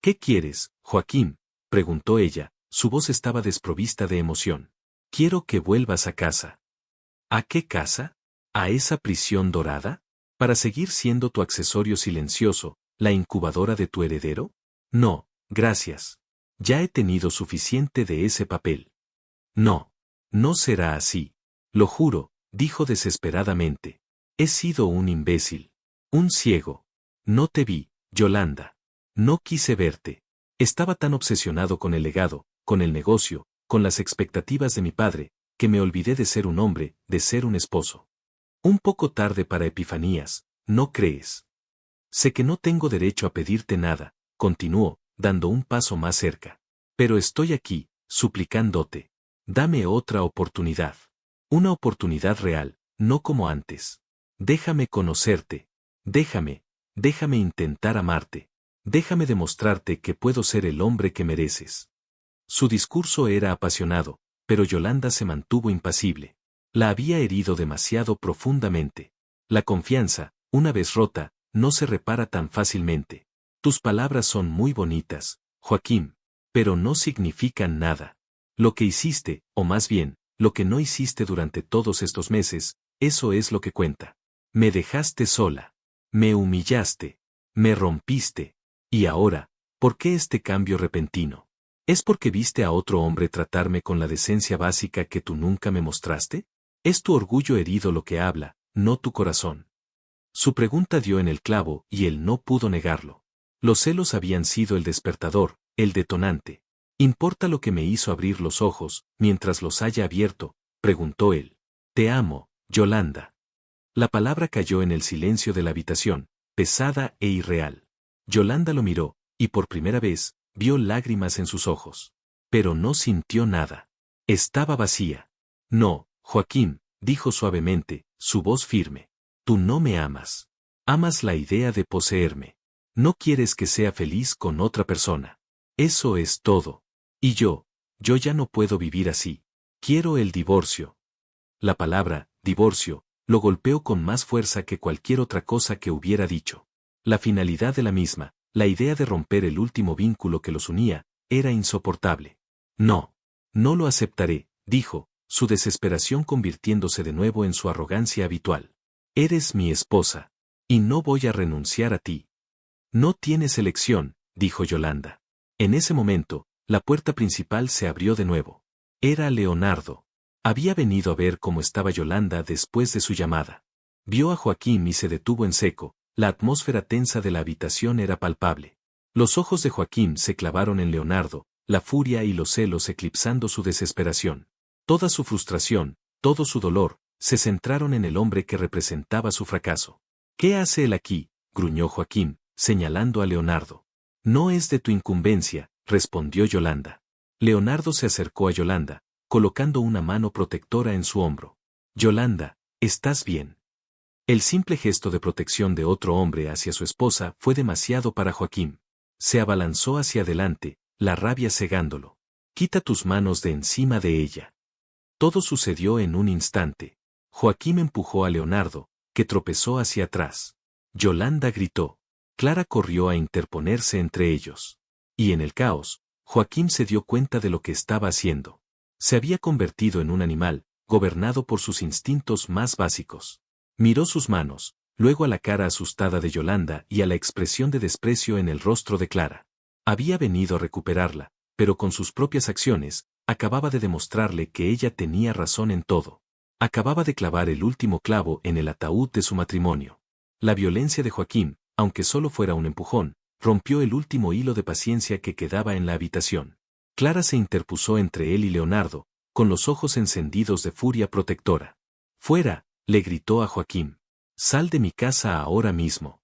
¿Qué quieres, Joaquín?, preguntó ella, su voz estaba desprovista de emoción. Quiero que vuelvas a casa. ¿A qué casa? ¿A esa prisión dorada? ¿Para seguir siendo tu accesorio silencioso, la incubadora de tu heredero? No, gracias. Ya he tenido suficiente de ese papel. No, no será así. Lo juro, dijo desesperadamente. He sido un imbécil. Un ciego. No te vi, Yolanda. No quise verte. Estaba tan obsesionado con el legado, con el negocio, con las expectativas de mi padre, que me olvidé de ser un hombre, de ser un esposo. Un poco tarde para epifanías, ¿no crees? Sé que no tengo derecho a pedirte nada, continuó, dando un paso más cerca. Pero estoy aquí, suplicándote. Dame otra oportunidad. Una oportunidad real, no como antes. Déjame conocerte. Déjame intentar amarte. Déjame demostrarte que puedo ser el hombre que mereces. Su discurso era apasionado, pero Yolanda se mantuvo impasible. La había herido demasiado profundamente. La confianza, una vez rota, no se repara tan fácilmente. Tus palabras son muy bonitas, Joaquín, pero no significan nada. Lo que hiciste, o más bien, lo que no hiciste durante todos estos meses, eso es lo que cuenta. Me dejaste sola. Me humillaste. Me rompiste. Y ahora, ¿por qué este cambio repentino? ¿Es porque viste a otro hombre tratarme con la decencia básica que tú nunca me mostraste? Es tu orgullo herido lo que habla, no tu corazón. Su pregunta dio en el clavo y él no pudo negarlo. Los celos habían sido el despertador, el detonante. ¿Importa lo que me hizo abrir los ojos, mientras los haya abierto?, preguntó él. Te amo, Yolanda. La palabra cayó en el silencio de la habitación, pesada e irreal. Yolanda lo miró, y por primera vez, vio lágrimas en sus ojos. Pero no sintió nada. Estaba vacía. No, Joaquín, dijo suavemente, su voz firme. Tú no me amas. Amas la idea de poseerme. No quieres que sea feliz con otra persona. Eso es todo. Y yo ya no puedo vivir así. Quiero el divorcio. La palabra, divorcio, lo golpeó con más fuerza que cualquier otra cosa que hubiera dicho. La finalidad de la misma, la idea de romper el último vínculo que los unía, era insoportable. No. No lo aceptaré, dijo, su desesperación convirtiéndose de nuevo en su arrogancia habitual. Eres mi esposa. Y no voy a renunciar a ti. No tienes elección, dijo Yolanda. En ese momento, la puerta principal se abrió de nuevo. Era Leonardo. Había venido a ver cómo estaba Yolanda después de su llamada. Vio a Joaquín y se detuvo en seco, la atmósfera tensa de la habitación era palpable. Los ojos de Joaquín se clavaron en Leonardo, la furia y los celos eclipsando su desesperación. Toda su frustración, todo su dolor, se centraron en el hombre que representaba su fracaso. ¿Qué hace él aquí?, gruñó Joaquín, señalando a Leonardo. No es de tu incumbencia, respondió Yolanda. Leonardo se acercó a Yolanda, colocando una mano protectora en su hombro. Yolanda, ¿estás bien? El simple gesto de protección de otro hombre hacia su esposa fue demasiado para Joaquín. Se abalanzó hacia adelante, la rabia cegándolo. Quita tus manos de encima de ella. Todo sucedió en un instante. Joaquín empujó a Leonardo, que tropezó hacia atrás. Yolanda gritó. Clara corrió a interponerse entre ellos. Y en el caos, Joaquín se dio cuenta de lo que estaba haciendo. Se había convertido en un animal, gobernado por sus instintos más básicos. Miró sus manos, luego a la cara asustada de Yolanda y a la expresión de desprecio en el rostro de Clara. Había venido a recuperarla, pero con sus propias acciones, acababa de demostrarle que ella tenía razón en todo. Acababa de clavar el último clavo en el ataúd de su matrimonio. La violencia de Joaquín, aunque solo fuera un empujón, rompió el último hilo de paciencia que quedaba en la habitación. Clara se interpuso entre él y Leonardo, con los ojos encendidos de furia protectora. ¡Fuera!, le gritó a Joaquín. ¡Sal de mi casa ahora mismo!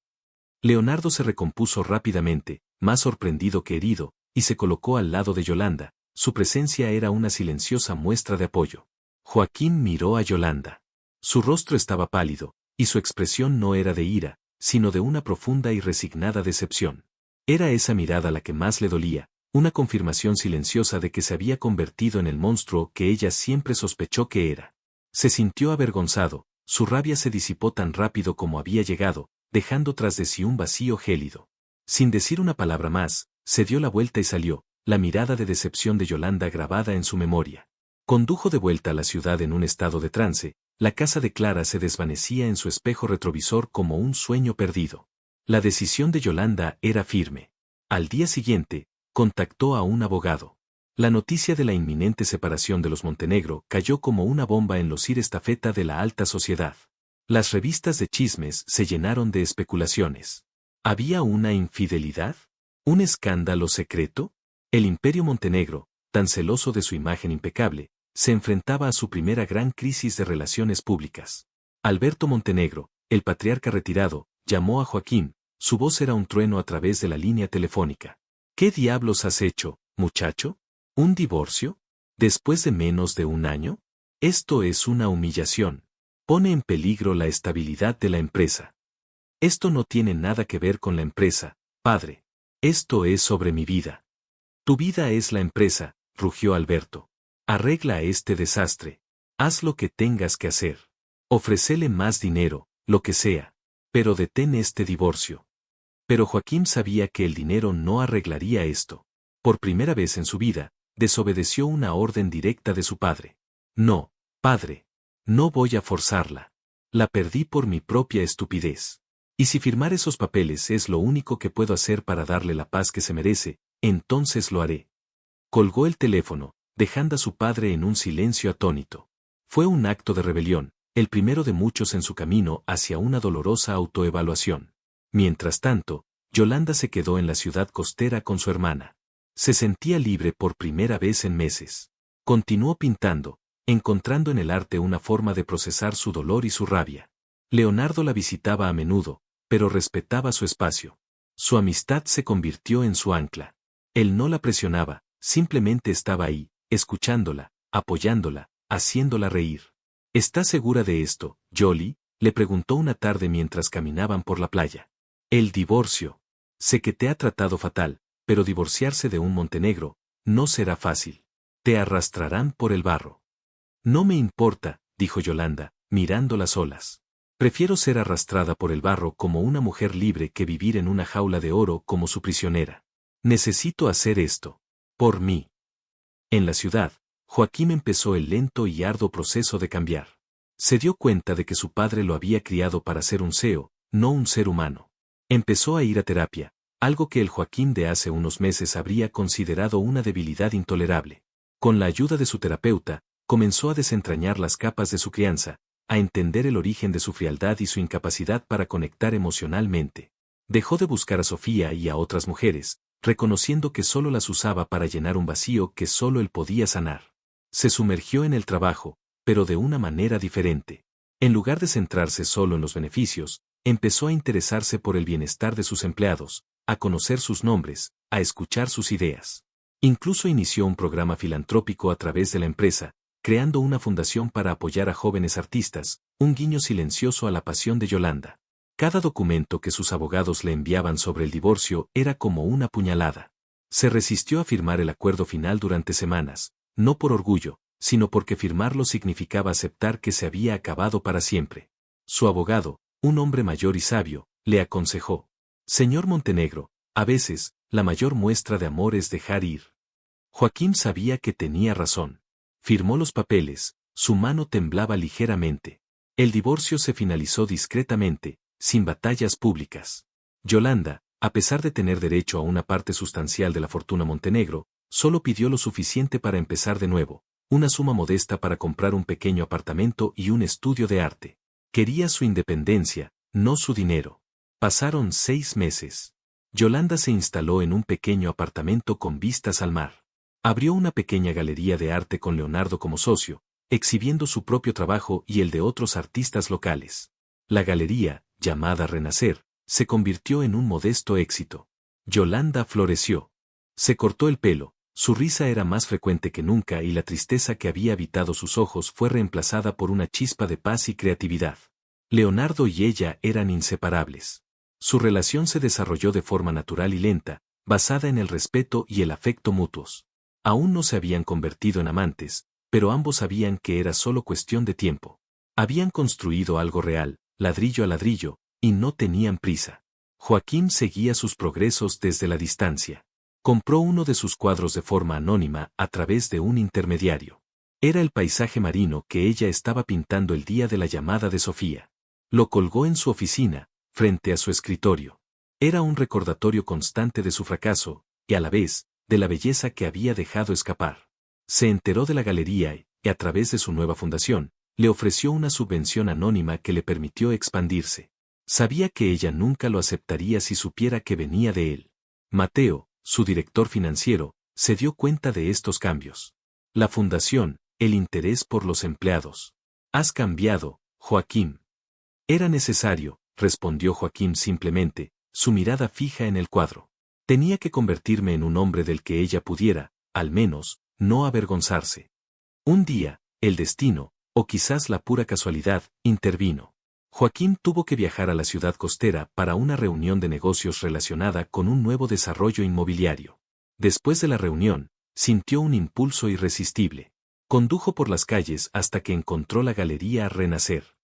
Leonardo se recompuso rápidamente, más sorprendido que herido, y se colocó al lado de Yolanda. Su presencia era una silenciosa muestra de apoyo. Joaquín miró a Yolanda. Su rostro estaba pálido, y su expresión no era de ira, sino de una profunda y resignada decepción. Era esa mirada la que más le dolía, una confirmación silenciosa de que se había convertido en el monstruo que ella siempre sospechó que era. Se sintió avergonzado, su rabia se disipó tan rápido como había llegado, dejando tras de sí un vacío gélido. Sin decir una palabra más, se dio la vuelta y salió, la mirada de decepción de Yolanda grabada en su memoria. Condujo de vuelta a la ciudad en un estado de trance, la casa de Clara se desvanecía en su espejo retrovisor como un sueño perdido. La decisión de Yolanda era firme. Al día siguiente, contactó a un abogado. La noticia de la inminente separación de los Montenegro cayó como una bomba en los estafeta de la alta sociedad. Las revistas de chismes se llenaron de especulaciones. ¿Había una infidelidad? ¿Un escándalo secreto? El Imperio Montenegro, tan celoso de su imagen impecable, se enfrentaba a su primera gran crisis de relaciones públicas. Alberto Montenegro, el patriarca retirado, llamó a Joaquín, su voz era un trueno a través de la línea telefónica. ¿Qué diablos has hecho, muchacho? ¿Un divorcio? ¿Después de menos de un año? Esto es una humillación. Pone en peligro la estabilidad de la empresa. Esto no tiene nada que ver con la empresa, padre. Esto es sobre mi vida. Tu vida es la empresa, rugió Alberto. Arregla este desastre. Haz lo que tengas que hacer. Ofrécele más dinero, lo que sea. Pero detén este divorcio. Pero Joaquín sabía que el dinero no arreglaría esto. Por primera vez en su vida, desobedeció una orden directa de su padre. No, padre. No voy a forzarla. La perdí por mi propia estupidez. Y si firmar esos papeles es lo único que puedo hacer para darle la paz que se merece, entonces lo haré. Colgó el teléfono, dejando a su padre en un silencio atónito. Fue un acto de rebelión, el primero de muchos en su camino hacia una dolorosa autoevaluación. Mientras tanto, Yolanda se quedó en la ciudad costera con su hermana. Se sentía libre por primera vez en meses. Continuó pintando, encontrando en el arte una forma de procesar su dolor y su rabia. Leonardo la visitaba a menudo, pero respetaba su espacio. Su amistad se convirtió en su ancla. Él no la presionaba, simplemente estaba ahí, escuchándola, apoyándola, haciéndola reír. ¿Estás segura de esto, Jolie?, le preguntó una tarde mientras caminaban por la playa. El divorcio. Sé que te ha tratado fatal, pero divorciarse de un Montenegro no será fácil. Te arrastrarán por el barro. No me importa, dijo Yolanda, mirando las olas. Prefiero ser arrastrada por el barro como una mujer libre que vivir en una jaula de oro como su prisionera. Necesito hacer esto. Por mí. En la ciudad, Joaquín empezó el lento y arduo proceso de cambiar. Se dio cuenta de que su padre lo había criado para ser un CEO, no un ser humano. Empezó a ir a terapia, algo que el Joaquín de hace unos meses habría considerado una debilidad intolerable. Con la ayuda de su terapeuta, comenzó a desentrañar las capas de su crianza, a entender el origen de su frialdad y su incapacidad para conectar emocionalmente. Dejó de buscar a Sofía y a otras mujeres, reconociendo que solo las usaba para llenar un vacío que solo él podía sanar. Se sumergió en el trabajo, pero de una manera diferente. En lugar de centrarse solo en los beneficios, empezó a interesarse por el bienestar de sus empleados, a conocer sus nombres, a escuchar sus ideas. Incluso inició un programa filantrópico a través de la empresa, creando una fundación para apoyar a jóvenes artistas, un guiño silencioso a la pasión de Yolanda. Cada documento que sus abogados le enviaban sobre el divorcio era como una puñalada. Se resistió a firmar el acuerdo final durante semanas, no por orgullo, sino porque firmarlo significaba aceptar que se había acabado para siempre. Su abogado, un hombre mayor y sabio, le aconsejó: «Señor Montenegro, a veces, la mayor muestra de amor es dejar ir». Joaquín sabía que tenía razón. Firmó los papeles, su mano temblaba ligeramente. El divorcio se finalizó discretamente, sin batallas públicas. Yolanda, a pesar de tener derecho a una parte sustancial de la fortuna Montenegro, solo pidió lo suficiente para empezar de nuevo, una suma modesta para comprar un pequeño apartamento y un estudio de arte. Quería su independencia, no su dinero. Pasaron 6 meses. Yolanda se instaló en un pequeño apartamento con vistas al mar. Abrió una pequeña galería de arte con Leonardo como socio, exhibiendo su propio trabajo y el de otros artistas locales. La galería, llamada Renacer, se convirtió en un modesto éxito. Yolanda floreció. Se cortó el pelo, su risa era más frecuente que nunca y la tristeza que había habitado sus ojos fue reemplazada por una chispa de paz y creatividad. Leonardo y ella eran inseparables. Su relación se desarrolló de forma natural y lenta, basada en el respeto y el afecto mutuos. Aún no se habían convertido en amantes, pero ambos sabían que era solo cuestión de tiempo. Habían construido algo real, ladrillo a ladrillo, y no tenían prisa. Joaquín seguía sus progresos desde la distancia. Compró uno de sus cuadros de forma anónima a través de un intermediario. Era el paisaje marino que ella estaba pintando el día de la llamada de Sofía. Lo colgó en su oficina, frente a su escritorio. Era un recordatorio constante de su fracaso, y a la vez, de la belleza que había dejado escapar. Se enteró de la galería y, a través de su nueva fundación, le ofreció una subvención anónima que le permitió expandirse. Sabía que ella nunca lo aceptaría si supiera que venía de él. Mateo, su director financiero, se dio cuenta de estos cambios. La fundación, el interés por los empleados. «Has cambiado, Joaquín». «Era necesario», respondió Joaquín simplemente, su mirada fija en el cuadro. «Tenía que convertirme en un hombre del que ella pudiera, al menos, no avergonzarse». Un día, el destino, o quizás la pura casualidad, intervino. Joaquín tuvo que viajar a la ciudad costera para una reunión de negocios relacionada con un nuevo desarrollo inmobiliario. Después de la reunión, sintió un impulso irresistible. Condujo por las calles hasta que encontró la galería Renacer.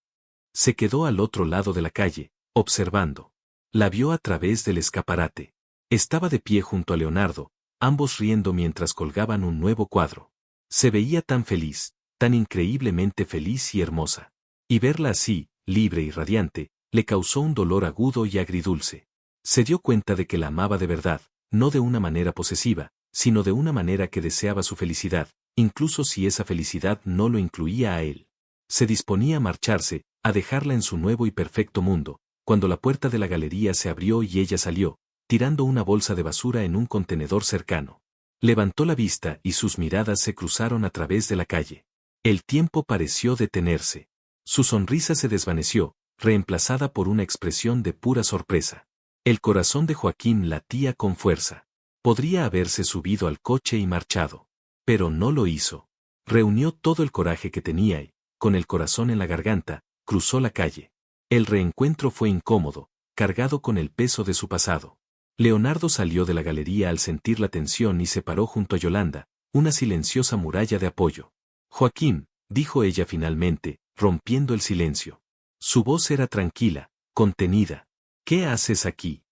Se quedó al otro lado de la calle, observando. La vio a través del escaparate. Estaba de pie junto a Leonardo, ambos riendo mientras colgaban un nuevo cuadro. Se veía tan feliz, tan increíblemente feliz y hermosa. Y verla así, libre y radiante, le causó un dolor agudo y agridulce. Se dio cuenta de que la amaba de verdad, no de una manera posesiva, sino de una manera que deseaba su felicidad, incluso si esa felicidad no lo incluía a él. Se disponía a marcharse, a dejarla en su nuevo y perfecto mundo, cuando la puerta de la galería se abrió y ella salió, tirando una bolsa de basura en un contenedor cercano. Levantó la vista y sus miradas se cruzaron a través de la calle. El tiempo pareció detenerse. Su sonrisa se desvaneció, reemplazada por una expresión de pura sorpresa. El corazón de Joaquín latía con fuerza. Podría haberse subido al coche y marchado. Pero no lo hizo. Reunió todo el coraje que tenía y, con el corazón en la garganta, cruzó la calle. El reencuentro fue incómodo, cargado con el peso de su pasado. Leonardo salió de la galería al sentir la tensión y se paró junto a Yolanda, una silenciosa muralla de apoyo. «Joaquín», dijo ella finalmente, rompiendo el silencio. Su voz era tranquila, contenida. «¿Qué haces aquí?»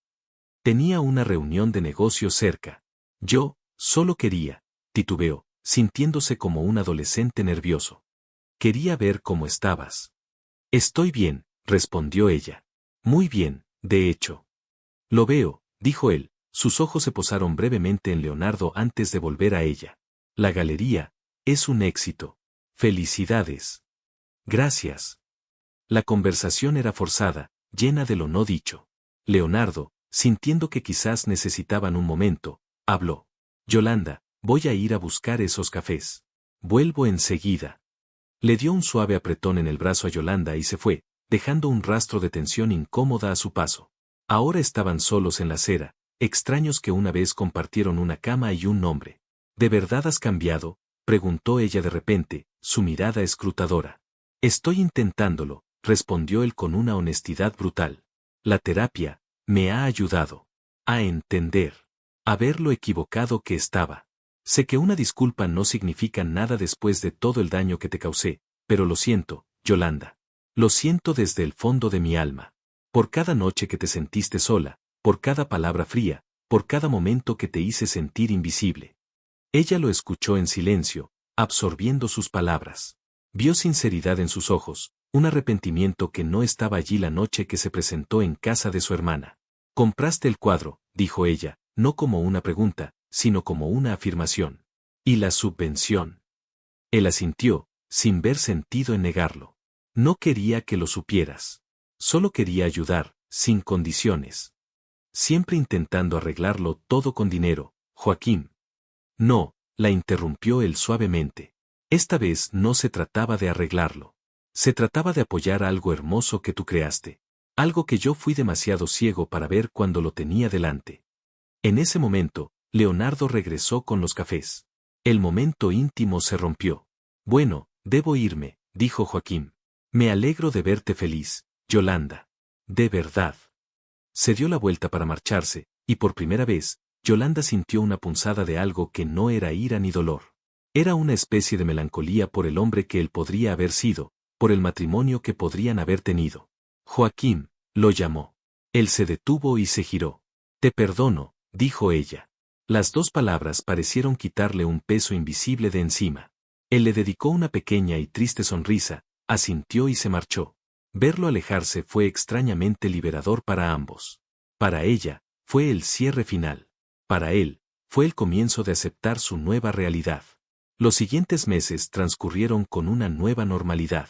«Tenía una reunión de negocios cerca. Yo, solo quería», titubeó, sintiéndose como un adolescente nervioso. Quería ver cómo estabas. Estoy bien, respondió ella. Muy bien, de hecho. Lo veo, dijo él, sus ojos se posaron brevemente en Leonardo antes de volver a ella. La galería es un éxito. Felicidades. Gracias. La conversación era forzada, llena de lo no dicho. Leonardo, sintiendo que quizás necesitaban un momento, habló. Yolanda, voy a ir a buscar esos cafés. Vuelvo enseguida. Le dio un suave apretón en el brazo a Yolanda y se fue, dejando un rastro de tensión incómoda a su paso. Ahora estaban solos en la acera, extraños que una vez compartieron una cama y un nombre. ¿De verdad has cambiado?, preguntó ella de repente, su mirada escrutadora. Estoy intentándolo, respondió él con una honestidad brutal. La terapia me ha ayudado a entender, a ver lo equivocado que estaba. Sé que una disculpa no significa nada después de todo el daño que te causé, pero lo siento, Yolanda. Lo siento desde el fondo de mi alma. Por cada noche que te sentiste sola, por cada palabra fría, por cada momento que te hice sentir invisible. Ella lo escuchó en silencio, absorbiendo sus palabras. Vio sinceridad en sus ojos, un arrepentimiento que no estaba allí la noche que se presentó en casa de su hermana. Compraste el cuadro, dijo ella, no como una pregunta, sino como una afirmación. ¿Y la subvención? Él asintió, sin ver sentido en negarlo. No quería que lo supieras. Solo quería ayudar, sin condiciones. Siempre intentando arreglarlo todo con dinero, Joaquín. No, la interrumpió él suavemente. Esta vez no se trataba de arreglarlo. Se trataba de apoyar algo hermoso que tú creaste. Algo que yo fui demasiado ciego para ver cuando lo tenía delante. En ese momento, Leonardo regresó con los cafés. El momento íntimo se rompió. Bueno, debo irme, dijo Joaquín. Me alegro de verte feliz, Yolanda. De verdad. Se dio la vuelta para marcharse, y por primera vez, Yolanda sintió una punzada de algo que no era ira ni dolor. Era una especie de melancolía por el hombre que él podría haber sido, por el matrimonio que podrían haber tenido. Joaquín, lo llamó. Él se detuvo y se giró. Te perdono, dijo ella. Las dos palabras parecieron quitarle un peso invisible de encima. Él le dedicó una pequeña y triste sonrisa, asintió y se marchó. Verlo alejarse fue extrañamente liberador para ambos. Para ella, fue el cierre final. Para él, fue el comienzo de aceptar su nueva realidad. Los siguientes meses transcurrieron con una nueva normalidad.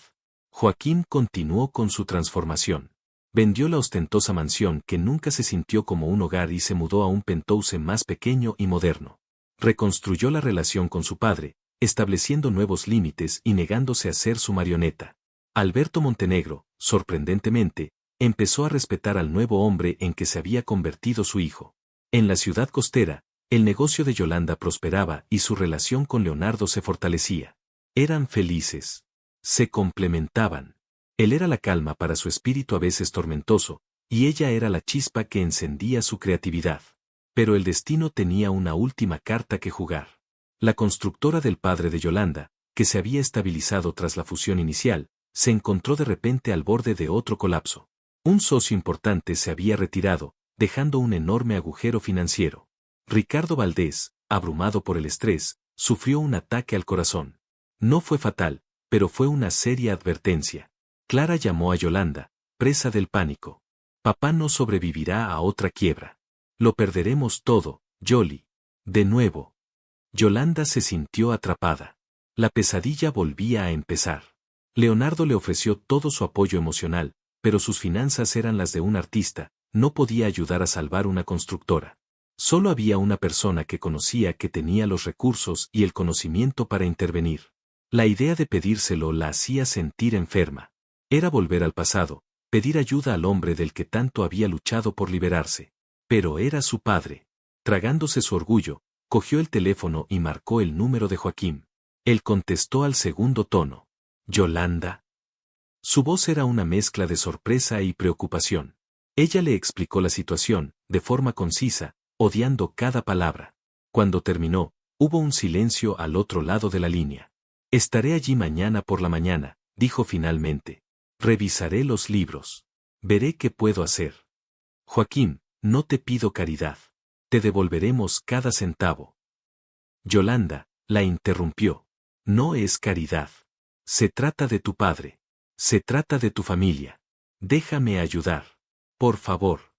Joaquín continuó con su transformación. Vendió la ostentosa mansión que nunca se sintió como un hogar y se mudó a un penthouse más pequeño y moderno. Reconstruyó la relación con su padre, estableciendo nuevos límites y negándose a ser su marioneta. Alberto Montenegro, sorprendentemente, empezó a respetar al nuevo hombre en que se había convertido su hijo. En la ciudad costera, el negocio de Yolanda prosperaba y su relación con Leonardo se fortalecía. Eran felices. Se complementaban. Él era la calma para su espíritu a veces tormentoso, y ella era la chispa que encendía su creatividad. Pero el destino tenía una última carta que jugar. La constructora del padre de Yolanda, que se había estabilizado tras la fusión inicial, se encontró de repente al borde de otro colapso. Un socio importante se había retirado, dejando un enorme agujero financiero. Ricardo Valdés, abrumado por el estrés, sufrió un ataque al corazón. No fue fatal, pero fue una seria advertencia. Clara llamó a Yolanda, presa del pánico. Papá no sobrevivirá a otra quiebra. Lo perderemos todo, Yoli. De nuevo. Yolanda se sintió atrapada. La pesadilla volvía a empezar. Leonardo le ofreció todo su apoyo emocional, pero sus finanzas eran las de un artista, no podía ayudar a salvar una constructora. Solo había una persona que conocía que tenía los recursos y el conocimiento para intervenir. La idea de pedírselo la hacía sentir enferma. Era volver al pasado, pedir ayuda al hombre del que tanto había luchado por liberarse. Pero era su padre. Tragándose su orgullo, cogió el teléfono y marcó el número de Joaquín. Él contestó al segundo tono. ¿Yolanda? Su voz era una mezcla de sorpresa y preocupación. Ella le explicó la situación, de forma concisa, odiando cada palabra. Cuando terminó, hubo un silencio al otro lado de la línea. Estaré allí mañana por la mañana, dijo finalmente. Revisaré los libros. Veré qué puedo hacer. Joaquín, no te pido caridad. Te devolveremos cada centavo. Yolanda, La interrumpió. No es caridad. Se trata de tu padre. Se trata de tu familia. Déjame ayudar. Por favor.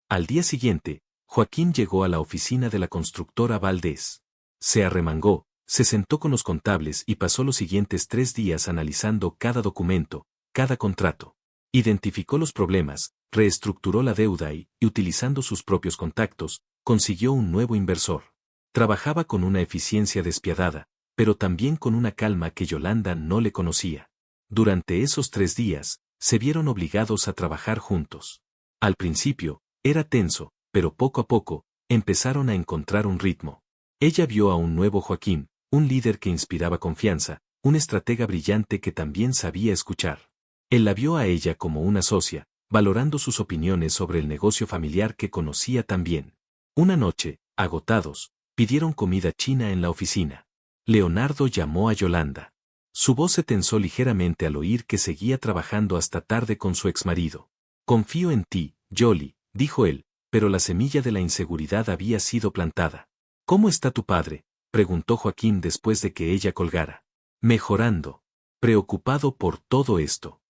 Al día siguiente, Joaquín llegó a la oficina de la constructora Valdés. Se arremangó, se sentó con los contables y pasó los siguientes 3 días analizando cada documento, cada contrato. Identificó los problemas, reestructuró la deuda y, utilizando sus propios contactos, consiguió un nuevo inversor. Trabajaba con una eficiencia despiadada, pero también con una calma que Yolanda no le conocía. Durante esos 3 días, se vieron obligados a trabajar juntos. Al principio, era tenso, pero poco a poco, empezaron a encontrar un ritmo. Ella vio a un nuevo Joaquín, un líder que inspiraba confianza, un estratega brillante que también sabía escuchar. Él la vio a ella como una socia, valorando sus opiniones sobre el negocio familiar que conocía tan bien. Una noche, agotados, pidieron comida china en la oficina. Leonardo llamó a Yolanda. Su voz se tensó ligeramente al oír que seguía trabajando hasta tarde con su exmarido. Confío en ti, Yoli, dijo él, pero la semilla de la inseguridad había sido plantada. ¿Cómo está tu padre?, preguntó Joaquín después de que ella colgara. Mejorando. Preocupado por todo esto.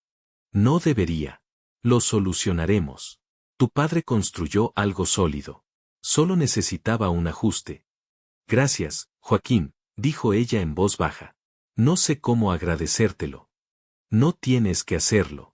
No debería. Lo solucionaremos. Tu padre construyó algo sólido. Solo necesitaba un ajuste. Gracias, Joaquín, dijo ella en voz baja. No sé cómo agradecértelo. No tienes que hacerlo.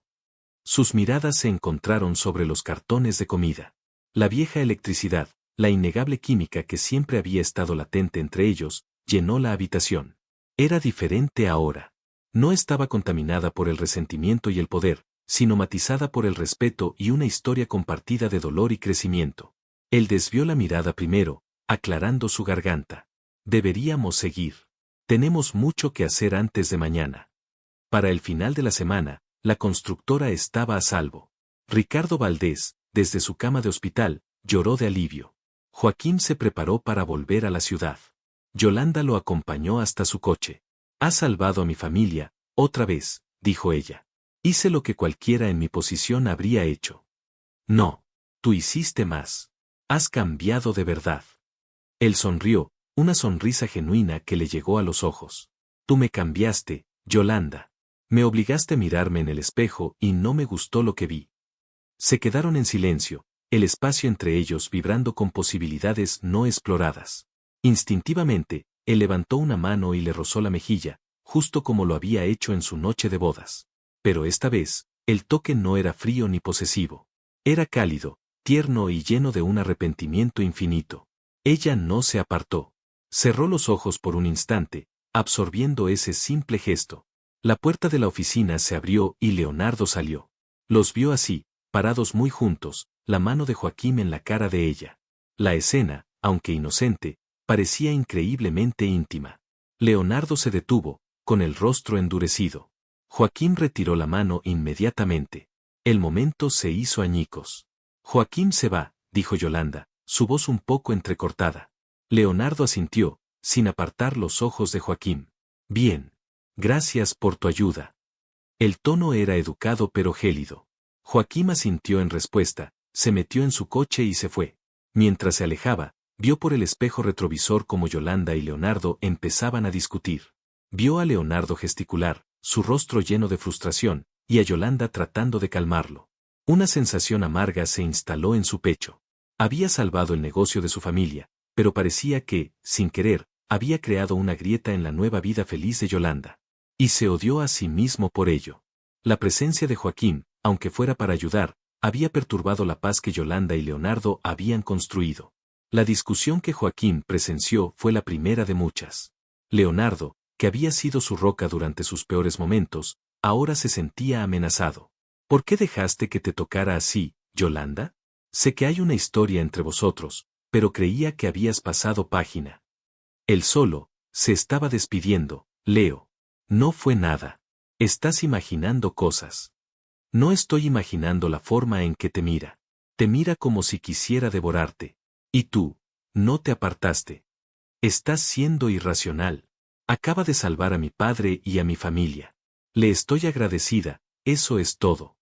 Sus miradas se encontraron sobre los cartones de comida. La vieja electricidad, la innegable química que siempre había estado latente entre ellos, llenó la habitación. Era diferente ahora. No estaba contaminada por el resentimiento y el poder, sino matizada por el respeto y una historia compartida de dolor y crecimiento. Él desvió la mirada primero, aclarando su garganta. Deberíamos seguir. Tenemos mucho que hacer antes de mañana. Para el final de la semana, la constructora estaba a salvo. Ricardo Valdés, desde su cama de hospital, lloró de alivio. Joaquín se preparó para volver a la ciudad. Yolanda lo acompañó hasta su coche. Has salvado a mi familia, otra vez, dijo ella. Hice lo que cualquiera en mi posición habría hecho. No, tú hiciste más. Has cambiado de verdad. Él sonrió, una sonrisa genuina que le llegó a los ojos. Tú me cambiaste, Yolanda. Me obligaste a mirarme en el espejo y no me gustó lo que vi. Se quedaron en silencio, el espacio entre ellos vibrando con posibilidades no exploradas. Instintivamente, él levantó una mano y le rozó la mejilla, justo como lo había hecho en su noche de bodas. Pero esta vez, el toque no era frío ni posesivo. Era cálido, tierno y lleno de un arrepentimiento infinito. Ella no se apartó. Cerró los ojos por un instante, absorbiendo ese simple gesto. La puerta de la oficina se abrió y Leonardo salió. Los vio así, parados muy juntos, la mano de Joaquín en la cara de ella. La escena, aunque inocente, parecía increíblemente íntima. Leonardo se detuvo, con el rostro endurecido. Joaquín retiró la mano inmediatamente. El momento se hizo añicos. Joaquín se va, dijo Yolanda, su voz un poco entrecortada. Leonardo asintió, sin apartar los ojos de Joaquín. Bien. Gracias por tu ayuda. El tono era educado pero gélido. Joaquín asintió en respuesta, se metió en su coche y se fue. Mientras se alejaba, vio por el espejo retrovisor como Yolanda y Leonardo empezaban a discutir. Vio a Leonardo gesticular, su rostro lleno de frustración, y a Yolanda tratando de calmarlo. Una sensación amarga se instaló en su pecho. Había salvado el negocio de su familia, pero parecía que, sin querer, había creado una grieta en la nueva vida feliz de Yolanda. Y se odió a sí mismo por ello. La presencia de Joaquín, aunque fuera para ayudar, había perturbado la paz que Yolanda y Leonardo habían construido. La discusión que Joaquín presenció fue la primera de muchas. Leonardo, que había sido su roca durante sus peores momentos, ahora se sentía amenazado. ¿Por qué dejaste que te tocara así, Yolanda? Sé que hay una historia entre vosotros, pero creía que habías pasado página. Él solo, se estaba despidiendo, Leo. No fue nada. Estás imaginando cosas. No estoy imaginando la forma en que te mira. Te mira como si quisiera devorarte. Y tú, no te apartaste. Estás siendo irracional. Acaba de salvar a mi padre y a mi familia. Le estoy agradecida, eso es todo.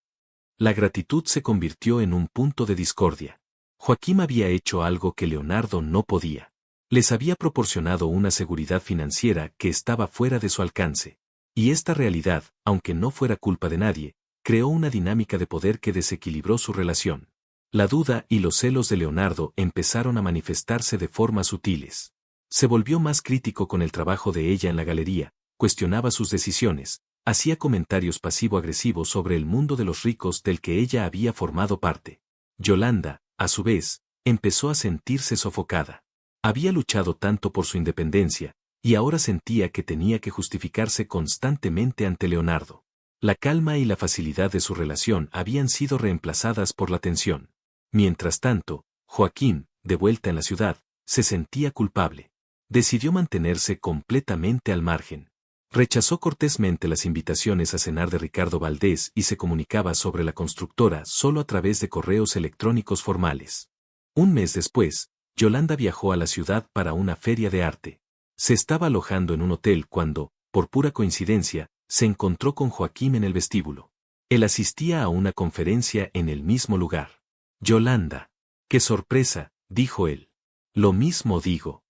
La gratitud se convirtió en un punto de discordia. Joaquín había hecho algo que Leonardo no podía. Les había proporcionado una seguridad financiera que estaba fuera de su alcance. Y esta realidad, aunque no fuera culpa de nadie, creó una dinámica de poder que desequilibró su relación. La duda y los celos de Leonardo empezaron a manifestarse de formas sutiles. Se volvió más crítico con el trabajo de ella en la galería, cuestionaba sus decisiones, hacía comentarios pasivo-agresivos sobre el mundo de los ricos del que ella había formado parte. Yolanda, a su vez, empezó a sentirse sofocada. Había luchado tanto por su independencia, y ahora sentía que tenía que justificarse constantemente ante Leonardo. La calma y la facilidad de su relación habían sido reemplazadas por la tensión. Mientras tanto, Joaquín, de vuelta en la ciudad, se sentía culpable. Decidió mantenerse completamente al margen. Rechazó cortésmente las invitaciones a cenar de Ricardo Valdés y se comunicaba sobre la constructora solo a través de correos electrónicos formales. Un mes después, Yolanda viajó a la ciudad para una feria de arte. Se estaba alojando en un hotel cuando, por pura coincidencia, se encontró con Joaquín en el vestíbulo. Él asistía a una conferencia en el mismo lugar. Yolanda. ¡Qué sorpresa!, dijo él. Lo mismo digo.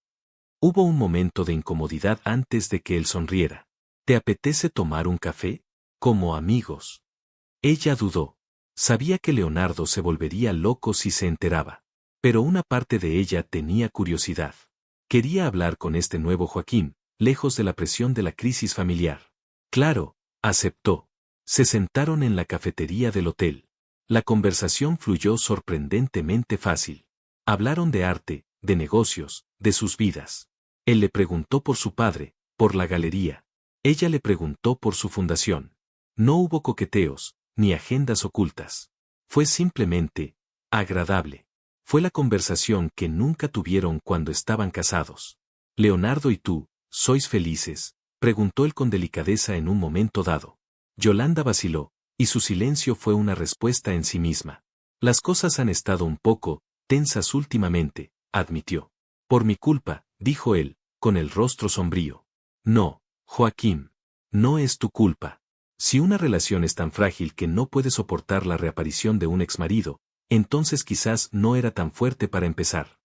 Hubo un momento de incomodidad antes de que él sonriera. ¿Te apetece tomar un café? Como amigos. Ella dudó. Sabía que Leonardo se volvería loco si se enteraba. Pero una parte de ella tenía curiosidad. Quería hablar con este nuevo Joaquín, lejos de la presión de la crisis familiar. Claro, aceptó. Se sentaron en la cafetería del hotel. La conversación fluyó sorprendentemente fácil. Hablaron de arte, de negocios, de sus vidas. Él le preguntó por su padre, por la galería. Ella le preguntó por su fundación. No hubo coqueteos, ni agendas ocultas. Fue simplemente agradable. Fue la conversación que nunca tuvieron cuando estaban casados. Leonardo y tú, ¿sois felices?, preguntó él con delicadeza en un momento dado. Yolanda vaciló, y su silencio fue una respuesta en sí misma. Las cosas han estado un poco tensas últimamente, admitió. Por mi culpa, dijo él, con el rostro sombrío. No, Joaquín. No es tu culpa. Si una relación es tan frágil que no puede soportar la reaparición de un exmarido, entonces quizás no era tan fuerte para empezar.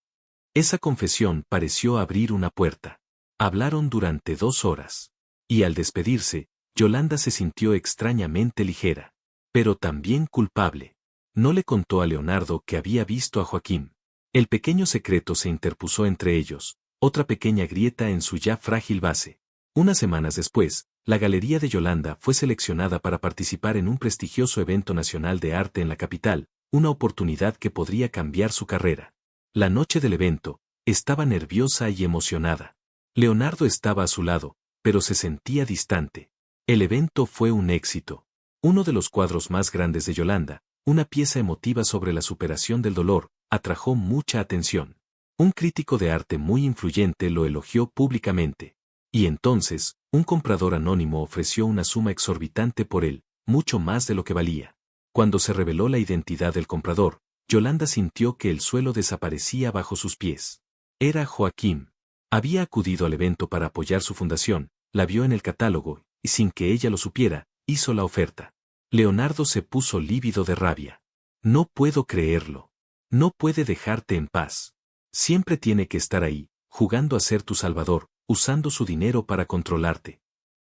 Esa confesión pareció abrir una puerta. Hablaron durante 2 horas. Y al despedirse, Yolanda se sintió extrañamente ligera. Pero también culpable. No le contó a Leonardo que había visto a Joaquín. El pequeño secreto se interpuso entre ellos, otra pequeña grieta en su ya frágil base. Unas semanas después, la Galería de Yolanda fue seleccionada para participar en un prestigioso evento nacional de arte en la capital, una oportunidad que podría cambiar su carrera. La noche del evento, estaba nerviosa y emocionada. Leonardo estaba a su lado, pero se sentía distante. El evento fue un éxito. Uno de los cuadros más grandes de Yolanda, una pieza emotiva sobre la superación del dolor, atrajo mucha atención. Un crítico de arte muy influyente lo elogió públicamente. Y entonces, un comprador anónimo ofreció una suma exorbitante por él, mucho más de lo que valía. Cuando se reveló la identidad del comprador, Yolanda sintió que el suelo desaparecía bajo sus pies. Era Joaquín. Había acudido al evento para apoyar su fundación, la vio en el catálogo, y sin que ella lo supiera, hizo la oferta. Leonardo se puso lívido de rabia. No puedo creerlo. No puede dejarte en paz. Siempre tiene que estar ahí, jugando a ser tu salvador, usando su dinero para controlarte.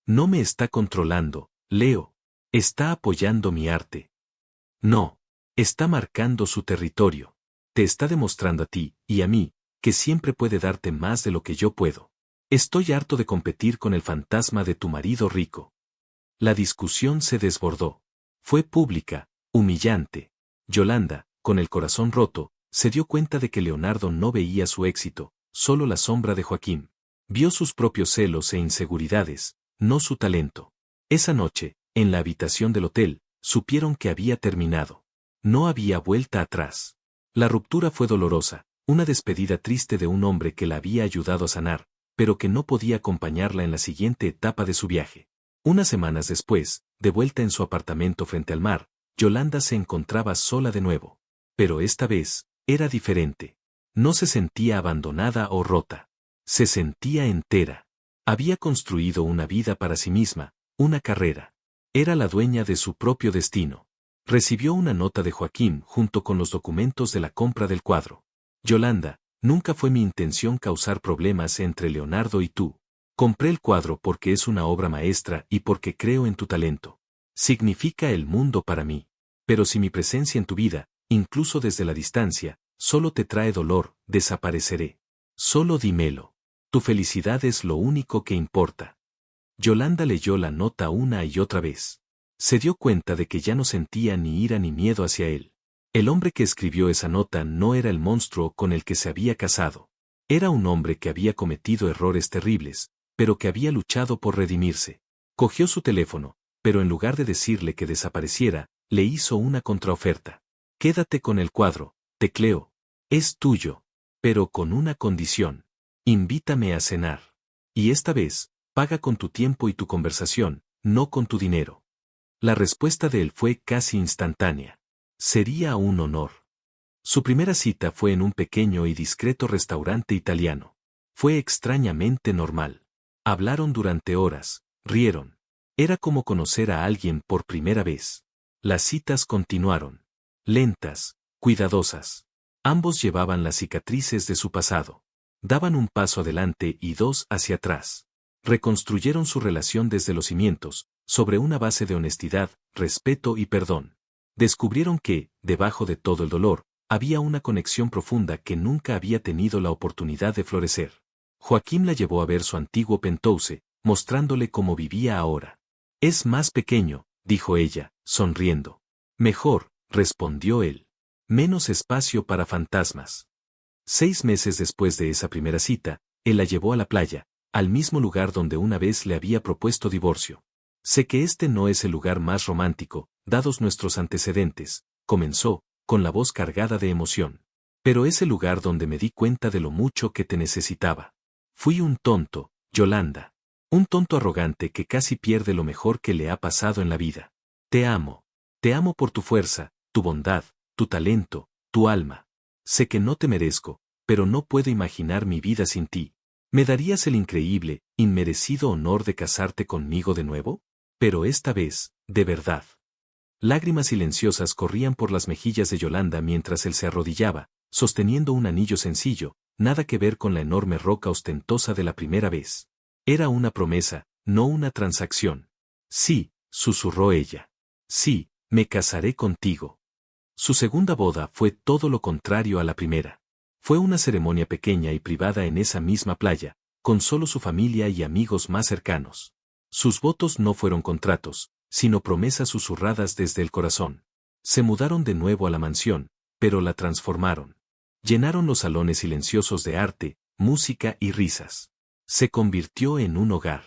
No me está controlando, Leo. Está apoyando mi arte. No. Está marcando su territorio. Te está demostrando a ti, y a mí, que siempre puede darte más de lo que yo puedo. Estoy harto de competir con el fantasma de tu marido rico. La discusión se desbordó. Fue pública, humillante. Yolanda, con el corazón roto, se dio cuenta de que Leonardo no veía su éxito, solo la sombra de Joaquín. Vio sus propios celos e inseguridades, no su talento. Esa noche, en la habitación del hotel, supieron que había terminado. No había vuelta atrás. La ruptura fue dolorosa, una despedida triste de un hombre que la había ayudado a sanar, pero que no podía acompañarla en la siguiente etapa de su viaje. Unas semanas después, de vuelta en su apartamento frente al mar, Yolanda se encontraba sola de nuevo. Pero esta vez, era diferente. No se sentía abandonada o rota. Se sentía entera. Había construido una vida para sí misma, una carrera. Era la dueña de su propio destino. Recibió una nota de Joaquín junto con los documentos de la compra del cuadro. Yolanda, Nunca fue mi intención causar problemas entre Leonardo y tú. Compré el cuadro porque es una obra maestra y porque creo en tu talento. Significa el mundo para mí. Pero si mi presencia en tu vida, incluso desde la distancia, solo te trae dolor, desapareceré. Solo dímelo. Tu felicidad es lo único que importa. Yolanda leyó la nota una y otra vez. Se dio cuenta de que ya no sentía ni ira ni miedo hacia él. El hombre que escribió esa nota no era el monstruo con el que se había casado. Era un hombre que había cometido errores terribles, pero que había luchado por redimirse. Cogió su teléfono, pero en lugar de decirle que desapareciera, le hizo una contraoferta. Quédate con el cuadro, tecleó. Es tuyo. Pero con una condición. Invítame a cenar. Y esta vez, paga con tu tiempo y tu conversación, no con tu dinero. La respuesta de él fue casi instantánea. Sería un honor. Su primera cita fue en un pequeño y discreto restaurante italiano. Fue extrañamente normal. Hablaron durante horas, rieron. Era como conocer a alguien por primera vez. Las citas continuaron. Lentas, cuidadosas. Ambos llevaban las cicatrices de su pasado. Daban un paso adelante y dos hacia atrás. Reconstruyeron su relación desde los cimientos, sobre una base de honestidad, respeto y perdón. Descubrieron que, debajo de todo el dolor, había una conexión profunda que nunca había tenido la oportunidad de florecer. Joaquín la llevó a ver su antiguo penthouse, mostrándole cómo vivía ahora. Es más pequeño, dijo ella, sonriendo. Mejor, respondió él. Menos espacio para fantasmas. 6 meses después de esa primera cita, él la llevó a la playa, al mismo lugar donde una vez le había propuesto divorcio. Sé que este no es el lugar más romántico, dados nuestros antecedentes, comenzó, con la voz cargada de emoción. Pero es el lugar donde me di cuenta de lo mucho que te necesitaba. Fui un tonto, Yolanda. Un tonto arrogante que casi pierde lo mejor que le ha pasado en la vida. Te amo. Te amo por tu fuerza, tu bondad, tu talento, tu alma. Sé que no te merezco, pero no puedo imaginar mi vida sin ti. ¿Me darías el increíble, inmerecido honor de casarte conmigo de nuevo? Pero esta vez, de verdad. Lágrimas silenciosas corrían por las mejillas de Yolanda mientras él se arrodillaba, sosteniendo un anillo sencillo, nada que ver con la enorme roca ostentosa de la primera vez. Era una promesa, no una transacción. Sí, susurró ella. Sí, me casaré contigo. Su segunda boda fue todo lo contrario a la primera. Fue una ceremonia pequeña y privada en esa misma playa, con solo su familia y amigos más cercanos. Sus votos no fueron contratos, sino promesas susurradas desde el corazón. Se mudaron de nuevo a la mansión, pero la transformaron. Llenaron los salones silenciosos de arte, música y risas. Se convirtió en un hogar.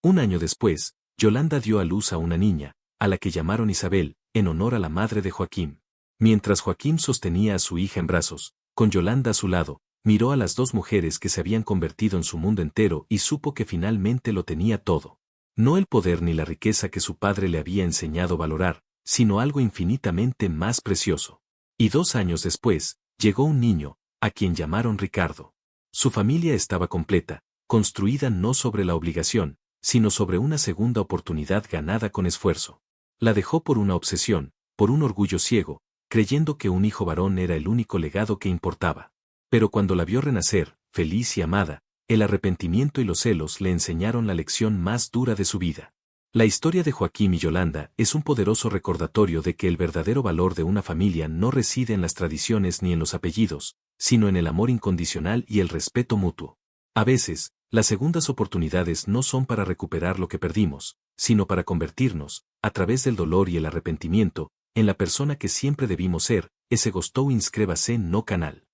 Un año después, Yolanda dio a luz a una niña, a la que llamaron Isabel, en honor a la madre de Joaquín. Mientras Joaquín sostenía a su hija en brazos, con Yolanda a su lado, miró a las dos mujeres que se habían convertido en su mundo entero y supo que finalmente lo tenía todo. No el poder ni la riqueza que su padre le había enseñado a valorar, sino algo infinitamente más precioso. Y 2 años después, llegó un niño, a quien llamaron Ricardo. Su familia estaba completa, construida no sobre la obligación, sino sobre una segunda oportunidad ganada con esfuerzo. La dejó por una obsesión, por un orgullo ciego, creyendo que un hijo varón era el único legado que importaba. Pero cuando la vio renacer, feliz y amada, el arrepentimiento y los celos le enseñaron la lección más dura de su vida. La historia de Joaquín y Yolanda es un poderoso recordatorio de que el verdadero valor de una familia no reside en las tradiciones ni en los apellidos, sino en el amor incondicional y el respeto mutuo. A veces, las segundas oportunidades no son para recuperar lo que perdimos, sino para convertirnos, a través del dolor y el arrepentimiento, en la persona que siempre debimos ser. Ese gustó inscríbase no canal.